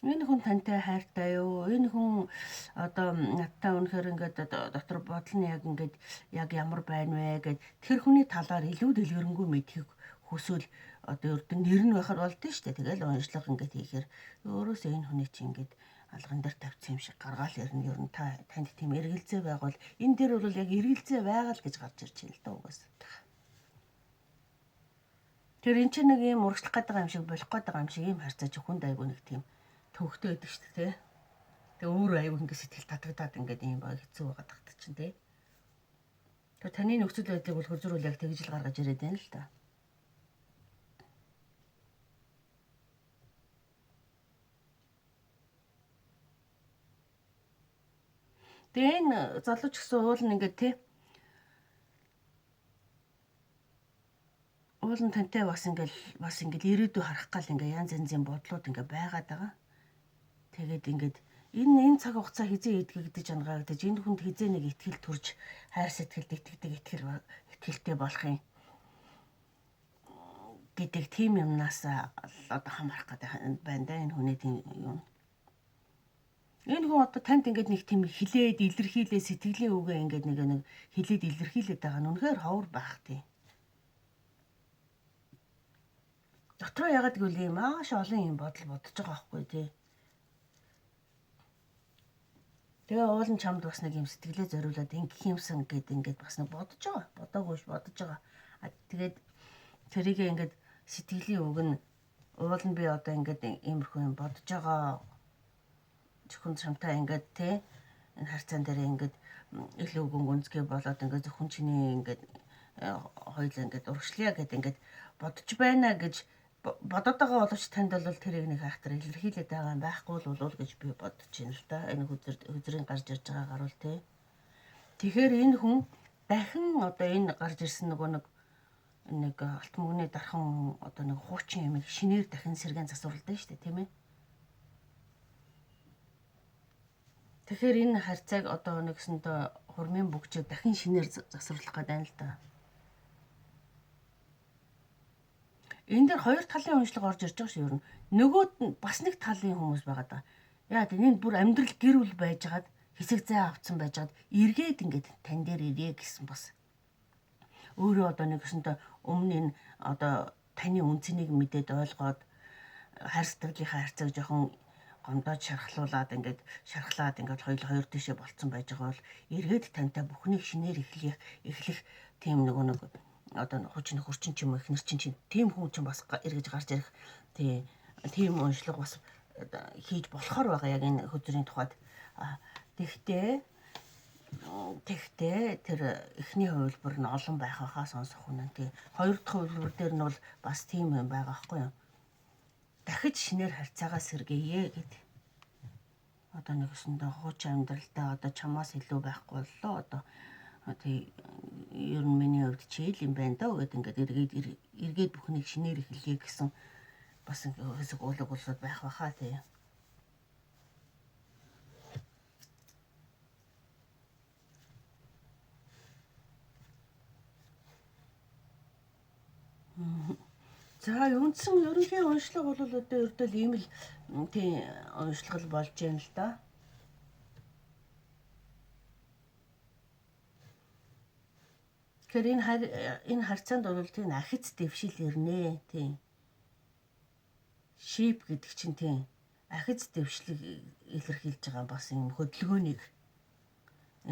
Энэ хүн тантай хайртай юу? Энэ хүн одоо надтай үнэхээр ингээд дотор бодол нь яг ингээд яг ямар байна вэ гэд тэр хүний талаар илүү дэлгэрэнгүй мэдхийг хүсвэл одоо ердөө нэр нь байхад болдсон шүү дээ. Тэгэл уншлага ингээд хийхээр өөрөөсөө энэ хүний чинь ингээд алган дээр тавьсан юм шиг гаргаал ирнэ. Ер нь танд тийм эргэлзээ байгавал энэ дээр бол яг эргэлзээ байгаа л гэж гарч ирж байна л да угаасаа. Тэр эн чинь нэг юм урагшлах гэдэг юм шиг болох гэдэг юм шиг юм харцаач хүнд айгүй нэг тийм төвхтэй байдаг шүү дээ. Тэгээ өөрөө аюу ингэ сэтгэл татагдаад ингээд юм баг хэцүү байгаа тагт чинь тий. Тэгээ таны нөхцөл байдлыг бол хөрзөрүүл яг тэгж л гаргаж ирээд байна л та. Тэгээ энэ залууч гэсэн уул нь ингээд тий. Уул нь тантай бас ингээд ирээдүй харах гал ингээд янз янзын бодлууд ингээд байгаад байгаа. Тэгээд ингээд энэ цаг хугацаа хизээ идэгдэж ангагдаж энэ хүнд хизээ нэг ихтгэл төрж хайр сэтгэлд итгэдэг итгэлтэй болохын гэдэг тийм юмнаас одоо хамаарах гэдэг байна да энэ хүний тийм юм. Энэ хүн одоо танд ингээд нэг тийм хилээд илэрхийлээ сэтгэлийн үгээ ингээд нэг хилээд илэрхийлээд байгаа нь үнэхээр ховор байх тийм. Дотроо ягаад гэвэл ийм маш олон юм бодож байгаа байхгүй тий. Тэгээ уул нь чамд бас нэг юм сэтгэлээ зориулаад ингэх юмсан гэд ингээд бас нэг бодож байгаа. Бодоогүйш бодож байгаа. Тэгээд тэрийг ингээд сэтгэлийн үг нь уул нь би одоо ингээд иймэрхүү юм бодож байгаа. Зөвхөн чамтай ингээд тий энэ харьцаан дээр ингээд илүү гүнзгий болоод ингээд зөвхөн чиний ингээд хоёул ингээд урагшлая гэд ингээд бодож байна гэж бодоод байгаа боловч танд бол тэрийг нэг хайхтар илэрхийлээд байгаа юм байхгүй л гэж би бодож байна л да. Энэ хүзрийн гарч ирж байгаа гаруул тий. Тэгэхээр энэ хүн дахин одоо энэ гарч ирсэн нэг алт мөгний дархан одоо нэг хуучин юм шинээр дахин сэргэн засварлаа шүү дээ тийм ээ. Тэгэхээр энэ харьцааг одоо нэгсэндээ хурмын бүгчээ дахин шинээр засварлах гэдэг юм л да. Энэ дээр хоёр талын уншлага орж ирж байгаа шүү ер нь. Нөгөөд нь бас нэг талын хүмүүс байгаа даа. Яа тийм энэ бүр амьдрал гэр бүл байжгаад хэсэг зай авцсан байжгаад эргээд ингээд тань дээр ирээ гэсэн бас. Өөрөө одоо нэгсэндээ өмнө энэ одоо таны үнцнийг мэдээд ойлгоод хайр сэтгэлийнхаа харьцааг жоохон гомдоод шархлуулаад ингээд хоёр тишээ болцсон байж байгаа бол эргээд тантай бүхнийг шинээр эхлэх тийм нэг одоо хурчин ч юм уу ихнэр чинь тийм хүн чинь бас эргэж гарч ирэх тийм уншлага бас хийж болохоор байгаа яг энэ хөзрийн тухайд. Тэгтээ тэр эхний хувилбар нь олон байх хаа сонсох үнэн тий. Хоёр дахь хувилбар дээр нь бол бас тийм юм байгаа байхгүй юу? Дахиж шинээр харьцаагаа сэргээе гэд. Одоо нэгсэндээ хууч амьдралдаа одоо чамаас илүү байхгүй боллоо одоо тий ер нь миний хувьд чийл юм байна даа гэдэг ингээд эргээд бүхнийг шинээр эхлэе гэсэн бас хэсэг уулаг улсууд байх баха тий. За үндсэн ерөнхий уншлага бол одоо ердөө ийм л тий уншлага болж байна л да. Тэгэхээр энэ харьцаанд бол тийм ахиц дэвшил ирнэ тийм. Шип гэдэг чинь тийм ахиц дэвшлиг илэрхийлж байгаа бас юм хөдөлгөөнийг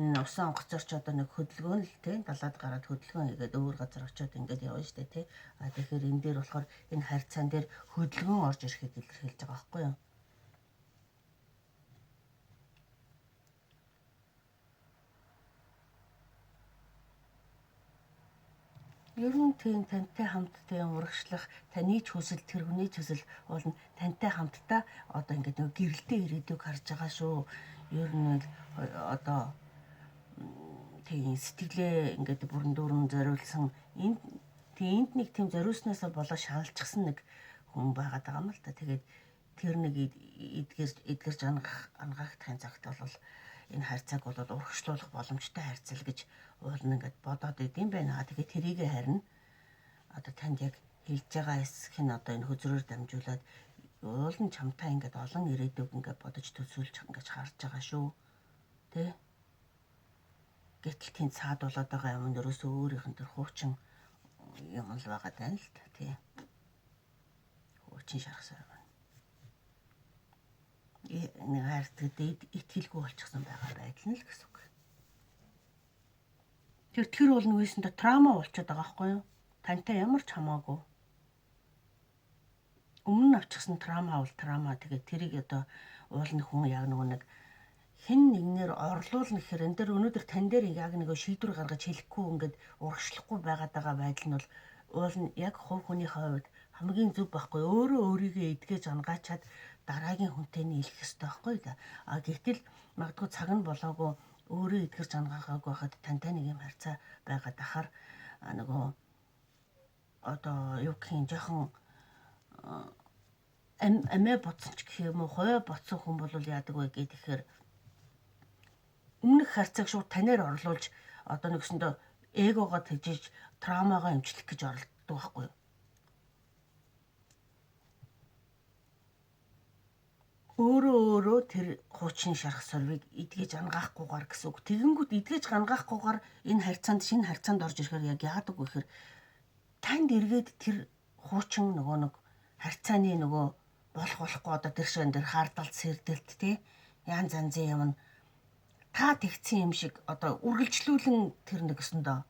энэ усан онгоцорч одоо нэг хөдөлгөөн л тийм далаад гараад хөдөлгөөн хийгээд өөр газар очиод ингээд явна штэ тий. Тэгэхээр энэ дээр болохоор энэ харьцаан дээр хөдөлгөөн орж ирэхэд илэрхийлж байгаа байхгүй юу? Ер нь тийм тантай хамттай урагшлах, таны ч хүсэл, тэр хүний ч хүсэл бол тантай хамтдаа одоо ингээд нэг гэрэлтэй ирээдүйг харж байгаа шүү. Ер нь одоо тийм сэтгэлээ ингээд бүрэн дүүрэн зориулсан энд нэг тийм зориулснаас болоо шаналчихсан нэг хүн байгаад байгаа юм л та. Тэгээд тэр нэг эдгэрж ангахтын цагт бол энэ харьцааг бол урагшлуулах боломжтой харьцал гэж уул нь ингээд бодоод идэм байна. Тэгээд тэрийг харин одоо танд яг хэлж байгаа хэсэг нь одоо энэ хөзрөөр дамжуулаад уул нь чамтай ингээд олон ирээдүйг ингээд бодож төсөөлж ингээд харж байгаа шүү. Тэ? Гэтэл тийм цаад болоод байгаа юм нь ерөөсөө өөрийнх нь тэр хуучин юм л байгаа тань л та тий. Хуучин шархсаар байна. Нэг хайртагд итгэлгүй болчихсон байгаа байдал нь л гэсэн үг. Тэр бол нүгүйсэндээ трама болчиход байгаа байхгүй юу? Тантай ямар ч хамаагүй. Өмнө нь авчихсан трама бол трама. Тэгээд тэрийг одоо уулын хүн яг нэг хэн нэгнээр орлуулна гэхээр энэ дээр өнөөдөр тань дээр яг нэг шийдвэр гаргаж хэлэхгүй ингээд урагшлахгүй байгаад байгаа байдал нь бол уул нь яг хувь хүнийхээ хувьд хамгийн зөв байхгүй. Өөрөө өөрийгөө эдгэж ангаачаад дараагийн хүнтэй нийлэх ёстой байхгүй да. Гэтэл магадгүй цаг нь болоогүй өөрөө эдгэж ангаагааг байхад тантай нэг юм харьцаа байгаад ахаар нөгөө одоо юу гэх юм жоохон амиа бодсон ч гэх юм уу хувиа бодсон хүн бол яадаг вэ гэхээр өмнөх харьцааг шууд танаар орлуулж одоо нэгсэндээ эгогоо тэжиж травмагаа эмчлэх гэж оролддог байхгүй юу? Өөрөө тэр хуучин шарх сорвыг эдгэж ангаахгүйгээр гэсэн үг. Тэгэнгүүт эдгэж ангаахгүйгээр энэ харьцаанд шинэ харьцаанд орж ирэхээр яг яадаг вэ гэхээр танд эргээд тэр хуучин нөгөө нэг харьцааны нөгөө болохгүй одоо тэр шин дээр хаардалт сэрдэлт тий янз янзын юм нь та тэгсэн юм шиг одоо үргэлжлүүлэн тэр нэгсэндээ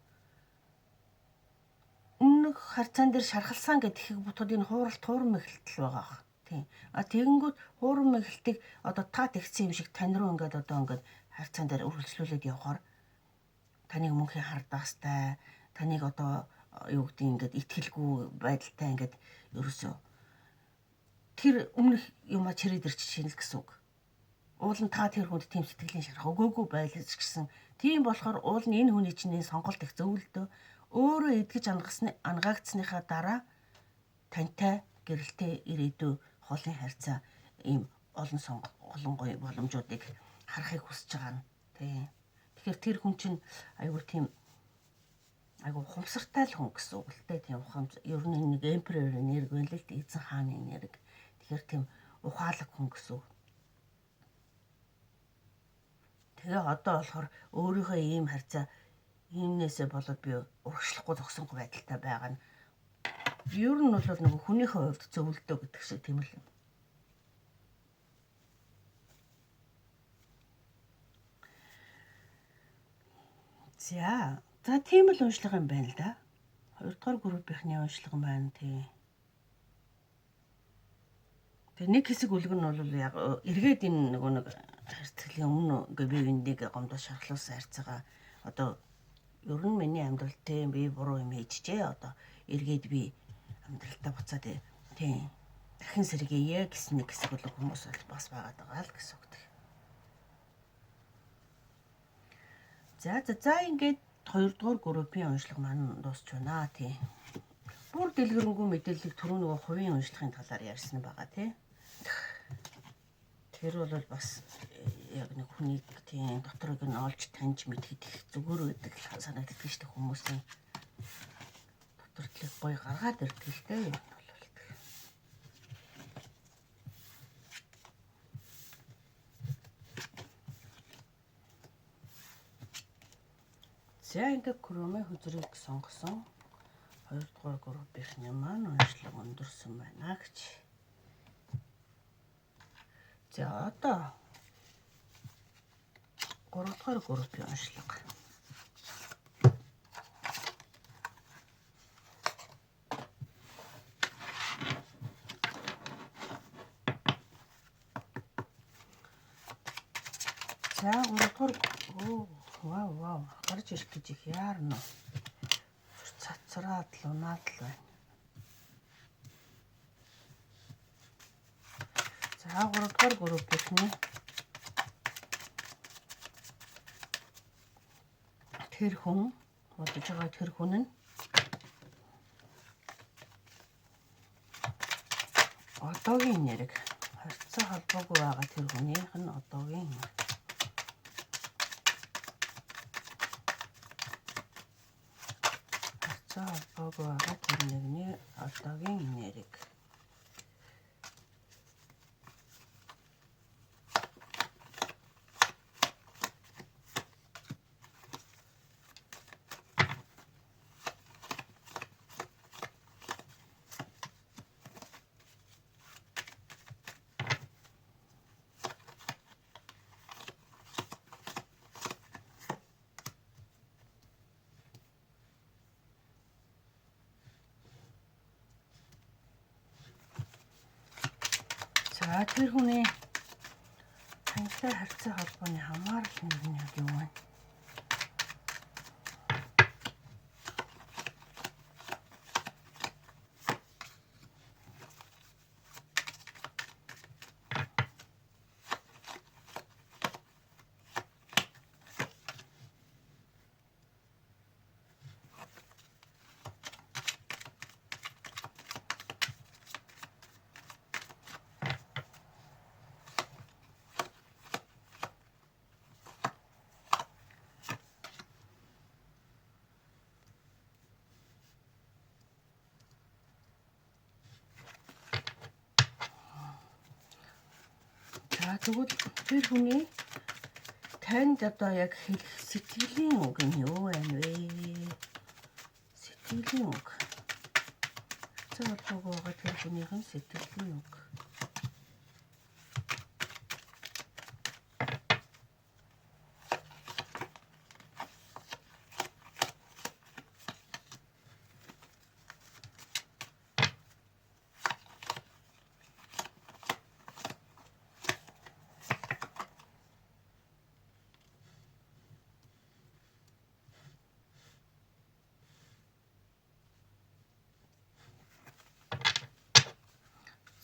өмнөх харьцаан дээр шархалсан гэдэг их бутууд энэ хуурам эхэлтэл байгаа. Тийм. Тэгэнгүүт хуурам эхэлтийг одоо та тэгсэн юм шиг тань руу ингээд одоо ингээд харьцаан дээр үргэлжлүүлээд явахаар таныг мөнхийн хардаастай таныг одоо юу гэдэг ингээд итгэлгүй байдалтай ингээд ерөөсөө тэр өмнөх юмаа чирээд ирчих шинэ л гэсэн үг. Уул нь та тэр хүнд тийм сэтгэлийн шарх өгөөгүй байлж гисэн. Тийм болохоор уул нь энэ хүний чинь сонголт их зөвлөдөө өөрөө эдгэж ангаагдсныхаа дараа тантай гэрэлтэй ирээдүй холын харьцаа ийм олон гоё боломжуудыг харахыг хүсэж байгаа нь тий. Тэгэхээр тэр хүн чинь айгүй тийм айгүй хумсартай л хүн гэсэн үг л дээ тийм ухаамж ер нь нэг эмперор нэрг байл л эзэн хааны нэрг. Тэгэхээр тийм ухаалаг хүн гэсэн үг. Тэгээ одоо болохоор өөрийнхөө ийм харьцаа иймнээсээ болоод би урагшлахгүй зогсонгүй байдалтай байгаа нь ер нь бол нөгөө хүнийхээ хувьд зөвлөдөө гэдэг шиг тийм л. За тийм л уншлага юм байна л да. 2 дугаар группийнхний уншлага байна тий. Тэгээ нэг хэсэг үлгэр нь бол яг эргээд энэ нөгөө нэг харьцагын өмнө ингээ би энийг гомдоо шархлуулсан харьцаагаа одоо ер нь миний амьдрал тийм би буруу юм хийжээ одоо эргээд би амьдралтаа буцаад тийм дахин сэргийе гэсэн нэг хэсэг бол хүмүүс бас байгаад байгаа л гэсэн үг. За ингээд 2 дугаар группийн уншлага маань дуусч байна тий. Бүр дэлгэрэнгүй мэдээллийг түрүү нөгөө хувийн уншлагын талаар ярьсан байгаа тий. Тэр бол бас яг нэг хүнийг тийм доторыг нь олж таньж мэдхэд их зүгээр байдаг санагддаг шүү дээ хүмүүсийн дотор төлөв гоё гаргаад ирдэг л дээ юм бол. За ингээд Chrome хөзрийг сонгосон 2 дугаар группийн маань уншлага өндөрсөн байна гэж. За одоо 3 дугаар группийн уншлага. За 3 дугаар вау гарч ирэх гэж их яарна. Цацраад л унаад л байна. За 3 дугаар группийн тэр хүн бодож байгаа тэр хүн нь одоогийн нэрэг харьцаа холбоогүй байгаа тэр хүнийх нь одоогийн нэр. харьцаа холбоогүй байгаа тэр нэгний одоогийн нэрийг. За тэр хүний тантай харьцаа холбооны хамаарал нэг нь яг юу вэ? За тэгвэл тэр хүний танд одоо яг хэлэх сэтгэлийн үг нь юу байна вэ? Сэтгэлийн үг. За болоогүй байгаа тэр хүнийхэн сэтгэлийн үг.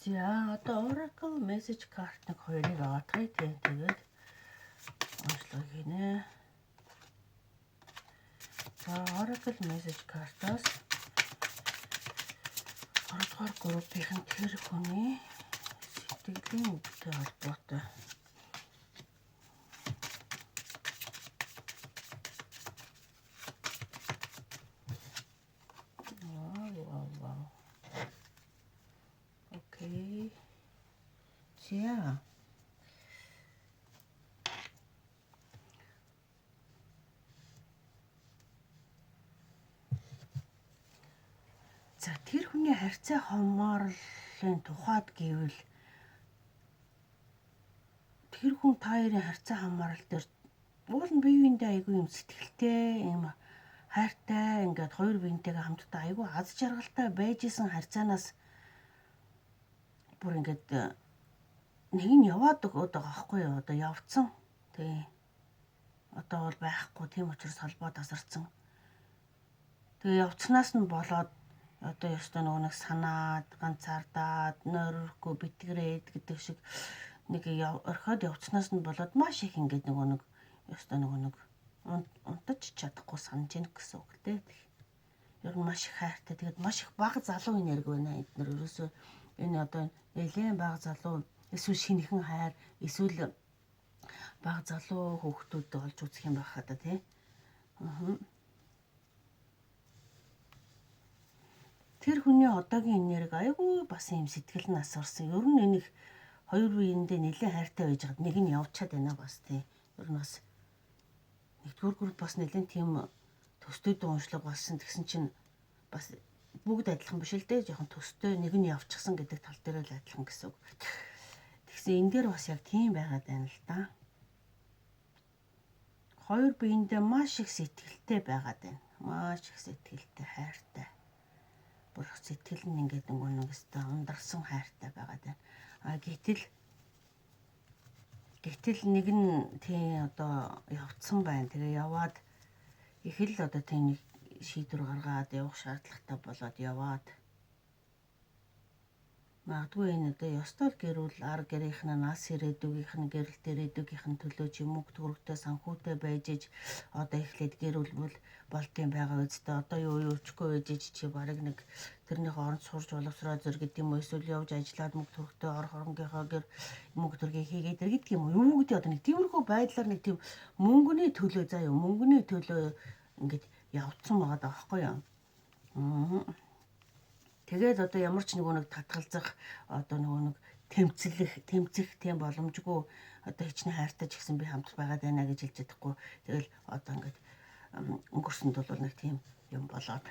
За одоо Oracle message card нэг хоёрыг аваадгая тийм. Тэгээд онцлог хийнэ. За Oracle message card-аас 3 дугаар группийн тэр хүний сэтгэлийн үгтэй холбоотой. Вау. Окей. За. За тэр хүний харьцаа хамаарлын тухайд гэвэл тэр хүн та хоёрын харьцаа хамаарал дээр уул нь бие биендээ айгүй юм сэтгэлтэй юм хайртай ингээд хоёр биентэйгээ хамтдаа айгүй аз жаргалтай байж исэн харьцаанаас бүр ингээд нэг нь яваад өгöd байгаа байхгүй юу? Одоо явцсан. Тий. Одоо бол байхгүй. Тийм учраас холбоо тасарсан. Тэгээ явцснаас нь болоод одоо ёстой нэг санаад, ганцаардаад, нойрхгүй битгэрээд гэдэг шиг нэг орхиод явцснаас нь болоод маш их ингээд нэг ёстой нэг унтаж чадахгүй санаж ийн гэсэн үг тий. Ер нь маш их хайртай. Тэгээд маш их бага залуу энерги байна эдгээр ерөөсөө энэ одоо нэлээд бага залуу эсвэл шинэхэн хайр эсвэл бага залуу хүүхдүүд олж үзэх юм байх хаа да тий. Тэр хүний одоогийн энерги айгүй бас юм сэтгэл нь асуурсан. Ер нь энийг хоёр биендээ нэлээд хайртай байж байгаад нэг нь явчаад байна бас тий. Ер нь бас нэгдүгээр групп бас нэлээд тийм төстэй дууншлаг болсон. Тэгсэн чинь бас бүгд адилхан биш л дээ. Жохон төстэй нэг нь явчихсан гэдэг тал дээр л адилхан гэсэн үг. Тэгсэн энэ дээр бас яг тийм байгаад байна л да. Хоёр биендээ маш их сэтгэлтэй байгаад байна. Маш их сэтгэлтэй, хайртай. Бүр сэтгэл нь ингээд нэг өстой ундарсан хайртай байгаад байна. Гэтэл нэг нь тий одоо явцсан байна. Тэгээ яваад их л одоо тий шийдвэр гаргаад явах шаардлагатай болоод яваад магадгүй энэ одоо ёстой л гэрүүл ар гэрийнх нь нас ирээдүгийнх нь гэрэл дээрээдүгийнх нь төлөө ч юм уу төгрөгтэй санхүүтэй байж иж одоо эхлээд гэрүүл болтын байгаа үсттэй одоо юу өчгүй байж иж чи барыг нэг тэрнийх оронд сурж боловсроо зөр гэдэг юм уу эсвэл явж ажиллаад мөнгө төгрөгтэй ор хоронгийнхоо гэр мөнгө төргийг хийгээд ир гэдэг юм уу юу гэдэг одоо нэг тиймэрхүү байдлаар нэг тийм мөнгөний төлөө заа юу мөнгөний төлөө ингээд явцсан байгаа даахгүй юу. Тэгээд одоо ямар ч нэг татгалзах одоо нэг тэмцэх тийм боломжгүй одоо хичнээн хайртай ч гэсэн би хамт байгаад байна гэж хэлж чадахгүй. Тэгэл одоо ингээд өнгөрсөнд бол нэг тийм юм болоод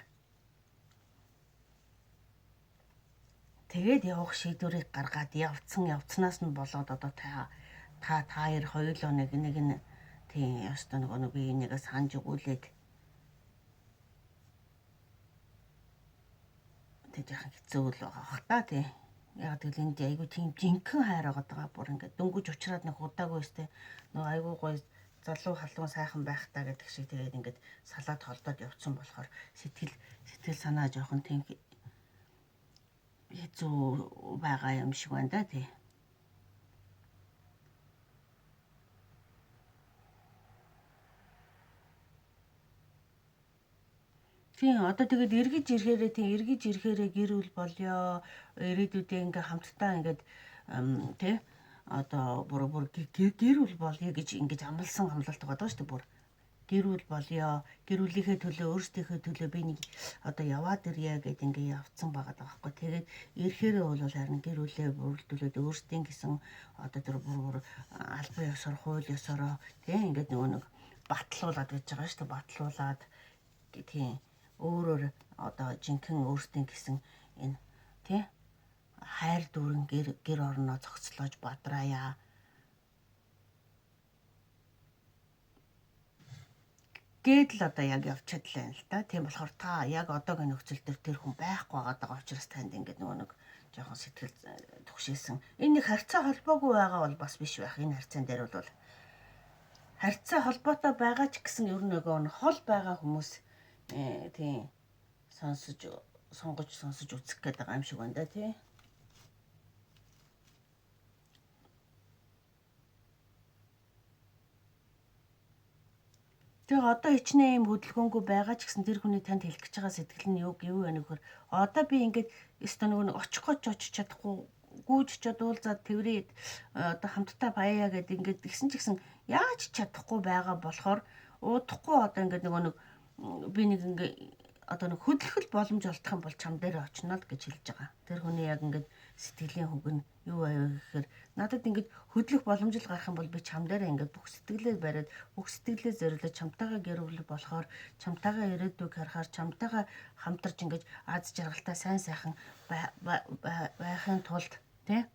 тэгээд явах шийдвэрийг гаргаад явцнаас нь болоод одоо та хоёр хоёулаа нэг нь тийм ястаа нэг би энийгээ санаж өгүүлээд тэг яхан хэцүү л байгаа хаа та тий. Яг тэгэл энд айгу тийм жинхэнэ хайр байгаа бүр ингээд дөнгөж уучраад нэг удаагүй өстэй нөгөө айгу гоё залуу халуун сайхан байх та гэдэг шиг тэгээд ингээд салаад холдоод явцсан болохоор сэтгэл санаа жоохон тийм хэцүү байгаа юм шиг байна да тий. Тийм одоо тэгээд эргэж ирэхээрээ гэр бүл болёо ирээдүйдээ ингээ хамтдаа ингээд тий одоо бүр гэр бүл болёо гэж ингэж амлалт байгаа шүү дээ бүр гэр бүл болёо гэр бүлийнхээ төлөө өөрсдийнхөө төлөө би нэг одоо яваад ирье гэд ингээ явцсан байгаа байхгүй тэгээд ирэхээрээ бол харин гэр бүлээ бүрдүүлээд өөрсдийн гэсэн одоо тэр бүр албан ёсоор хууль ёсороо тий ингээд нэг батлуулаад байж байгаа шүү дээ батлуулаад тийм өөрөөр одоо жинхэнэ өөрсдийн гэсэн энэ тий хайр дүүрэн гэр орноо зохицлоож бадраая гээд л одоо яг явчихад л байна л да. Тийм болохоор та яг одоогийн нөхцөл төр тэр хүн байхгүй байгаа учраас танд ингээд нэг жоохон сэтгэл түгшээсэн. Энэ нэг харьцаа холбоогүй байгаа бол бас биш байх. Энэ харьцаан дээр бол харьцаа холбоотой байгаа ч гэсэн ер нь нөгөө хол байгаа хүмүүс тийм сонгож үзэх гээд байгаа юм шиг байна да тий. Тэгээ одоо хичнээн юм хөдөлгөөнгүй байгаа ч гэсэн тэр хүний танд хэлэх гэж байгаа сэтгэл нь юу вэ нөхөр одоо би ингээд өстө нэг очих гэж очиж чадахгүй гүйж чад уулзаад тэрврээд одоо хамтдаа баяа гэдэг ингээд гисэн ч гэсэн яаж чадахгүй байгаа болохоор удахгүй одоо ингээд нэг би нэг ингээд одоо нэг хөдөлгөл боломж олдох юм бол чам дээр очино л гэж хэлж байгаа. Тэр хүний яг ингээд сэтгэлийн хөг нь юу аяа гэхээр надад ингээд хөдлөх боломж л гарах юм бол би чам дээр ингээд бүх сэтгэлээ бариад бүх сэтгэлээ зориулаад чамтайгаа гэр бүл болохоор чамтайгаа ирээдүйг харахаар чамтайгаа хамтарч ингээд аз жаргалтай сайн сайхан байхын тулд тий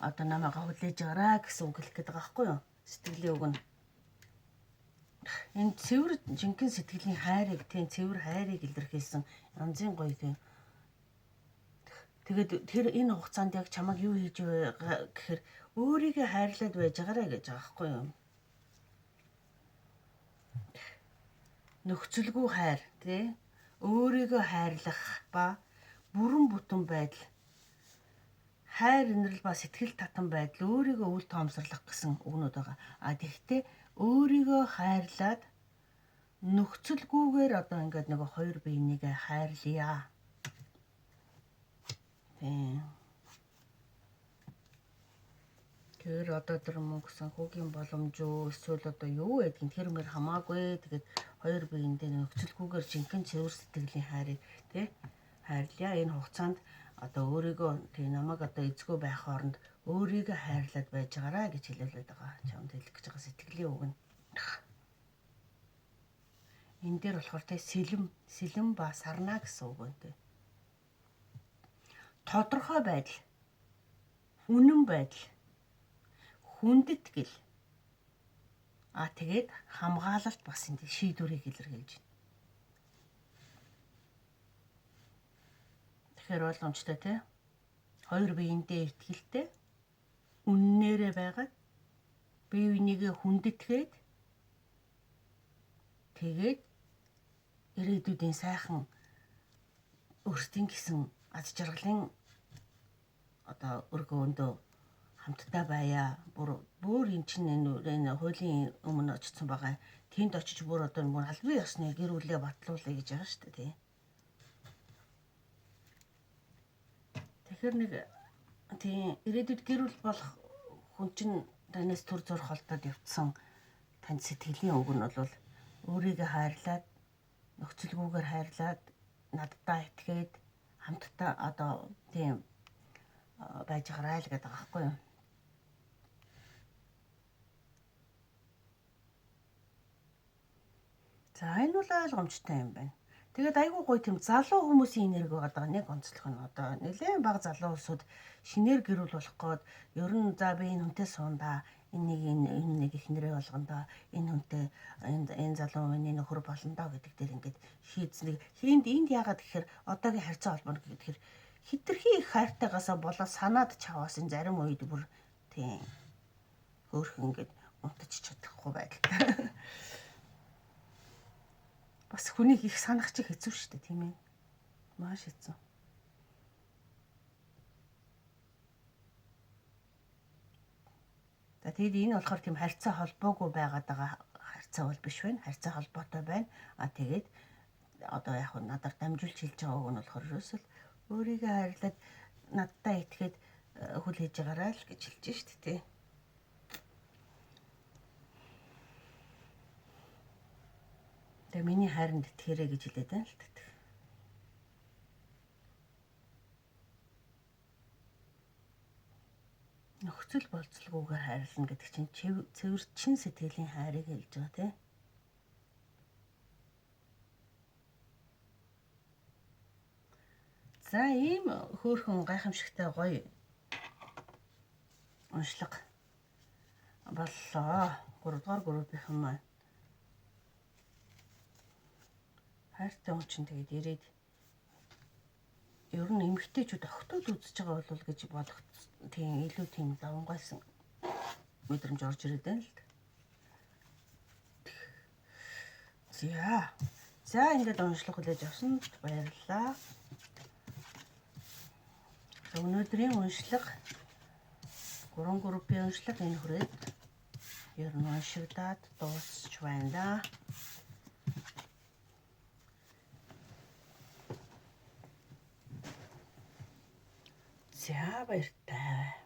одоо намайгаа хүлээж аваарай гэсэн үг хэлэх гээд байгаа байхгүй юу? Сэтгэлийн үг нь энэ цэвэр жинхэнэ сэтгэлийн хайрыг тийм цэвэр хайрыг илэрхийлсэн янзын гоё тийм тэгээд тэр энэ хугацаанд яг чамайг юу хийж байгаа гэхээр өөрийгөө хайрлаад байж байгаарэ гэж байгаа байхгүй юу? Нөхцөлгүй хайр тий өөрийгөө хайрлах ба бүрэн бүтэн байдал хайр инрэл ба сэтгэл татан байдал өөрийгөө үл тоомсорлох гэсэн үгнүүд байгаа. Тэгэхдээ өөрийгөө хайрлаад нөхцөлгүйгээр одоо ингээд нэг хоёр биенийг хайрлая. Тэр одоо тэр мөнгө санхүүгийн боломж юу эсвэл одоо юу гэдгийг тэр мөр хамаагүй тэгээд хоёр биендээ нөхцөлгүйгээр жинхэнэ цэвэр сэтгэлийн хайрыг тий хайрлая. Энэ хугацаанд одоо өөрийгөө тий намайг одоо эзгүй байх хооронд өөрийгөө хайрлаад байж байгаарай гэж хэлүүлээд байгаа. Чамд хэлэх гэж байгаа сэтгэлийн үг нь. Энэ дээр болохоор тий сэлэм ба сарна гэсэн үг байна тий. Тодорхой байдал, үнэн байдал, хүндэтгэл. Тэгээд хамгаалалт бас энэ шийдвэрийг илэрхийлж байна. Тэгэхээр боломжтой тий. Хоёр биеиндээ итгэлтэй, үннээрээ байгаад бие бинийгээ хүндэтгээд тэгээд ирээдүйдийн сайхан өөрсдийн гэсэн аз жаргалын одоо өргөөндөө хамтдаа байя. Бүр эн чинь энэ хуулийн өмнө очсон байгаа. Тэнд очиж бүр одоо бүр албан ёсны гэр бүлээ батлуулъя гэж байгаа шүү дээ тий. Тэгэхээр нэг тий ирээдүйд гэр бүл болох хүн чинь танаас төр зур холдоод явцсан тань сэтгэлийн үг нь бол өөрийгөө хайрлаад нөхцөлгүйгээр хайрлаад надтай итгээд хамтдаа одоо тийм байж гараа л гэдэг байгаа байхгүй юу. За энэ бол ойлгомжтой юм байна. Тэгээд айгүй гоё тийм залуу хүмүүсийн энерги байгаа. Нэг онцлог нь одоо нэлээд бага залуу хүмүүсүүд шинээр гэрүүл болох гээд ер нь за би энэ хүнтэй суунда, энэ нэг ихнэрээ болгондоо энэ хүнтэй энэ залуу миний нөхөр болно доо гэдэг дээр ингээд шийдсэн. Энд яагаад гэхээр одоогийн харьцаа холбоо гэхээр хитрхи их хайртайгаасаа болоо санаад чаваас энэ зарим үед бүр тийм хөөрхөн ингээд унтаж чадахгүй байдалтай. Бас хүнийг их санах чи хэцүү шүү дээ, тийм ээ. Маш хэцүү. За тэгээд энэ болохоор тийм харьцаа холбоогүй байгаад байгаа харьцаа бол биш байна. Харьцаа холбоотой байна. Тэгээд одоо яг нь надаар дамжуулж хэлж байгаа үг нь болохоор ерөөсөө өөрийгөө хайрлаад надтай итгээд хүл хийж байгаарай л гэж хэлж шүү дээ, тий. Тэгээ миний хайранд итгээрэй гэж хэлээд байна л дээ. Нөхцөл болцолгүйгээр хайрлана гэдэг чинь цэвэр чин сэтгэлийн хайрыг хэлж байгаа, тий. За ийм хөөрхөн гайхамшигтай гоё уншлага боллоо. 3 дугаар группийнхан маань хайртай хүн чинь тэгээд ирээд ер нь эмэгтэйчүүд охтууд үзэж байгаа бол гэж бодох тийм илүү тийм давмгайсан мэдрэмж орж ирээд байна л. За ингээд уншлага хүлээж авсанд баярлалаа. Өнөөдрийн уншлага 3 группийн уншлага энэ хүрээд ер нь уншигдаад дуусч байна да. За баяртай.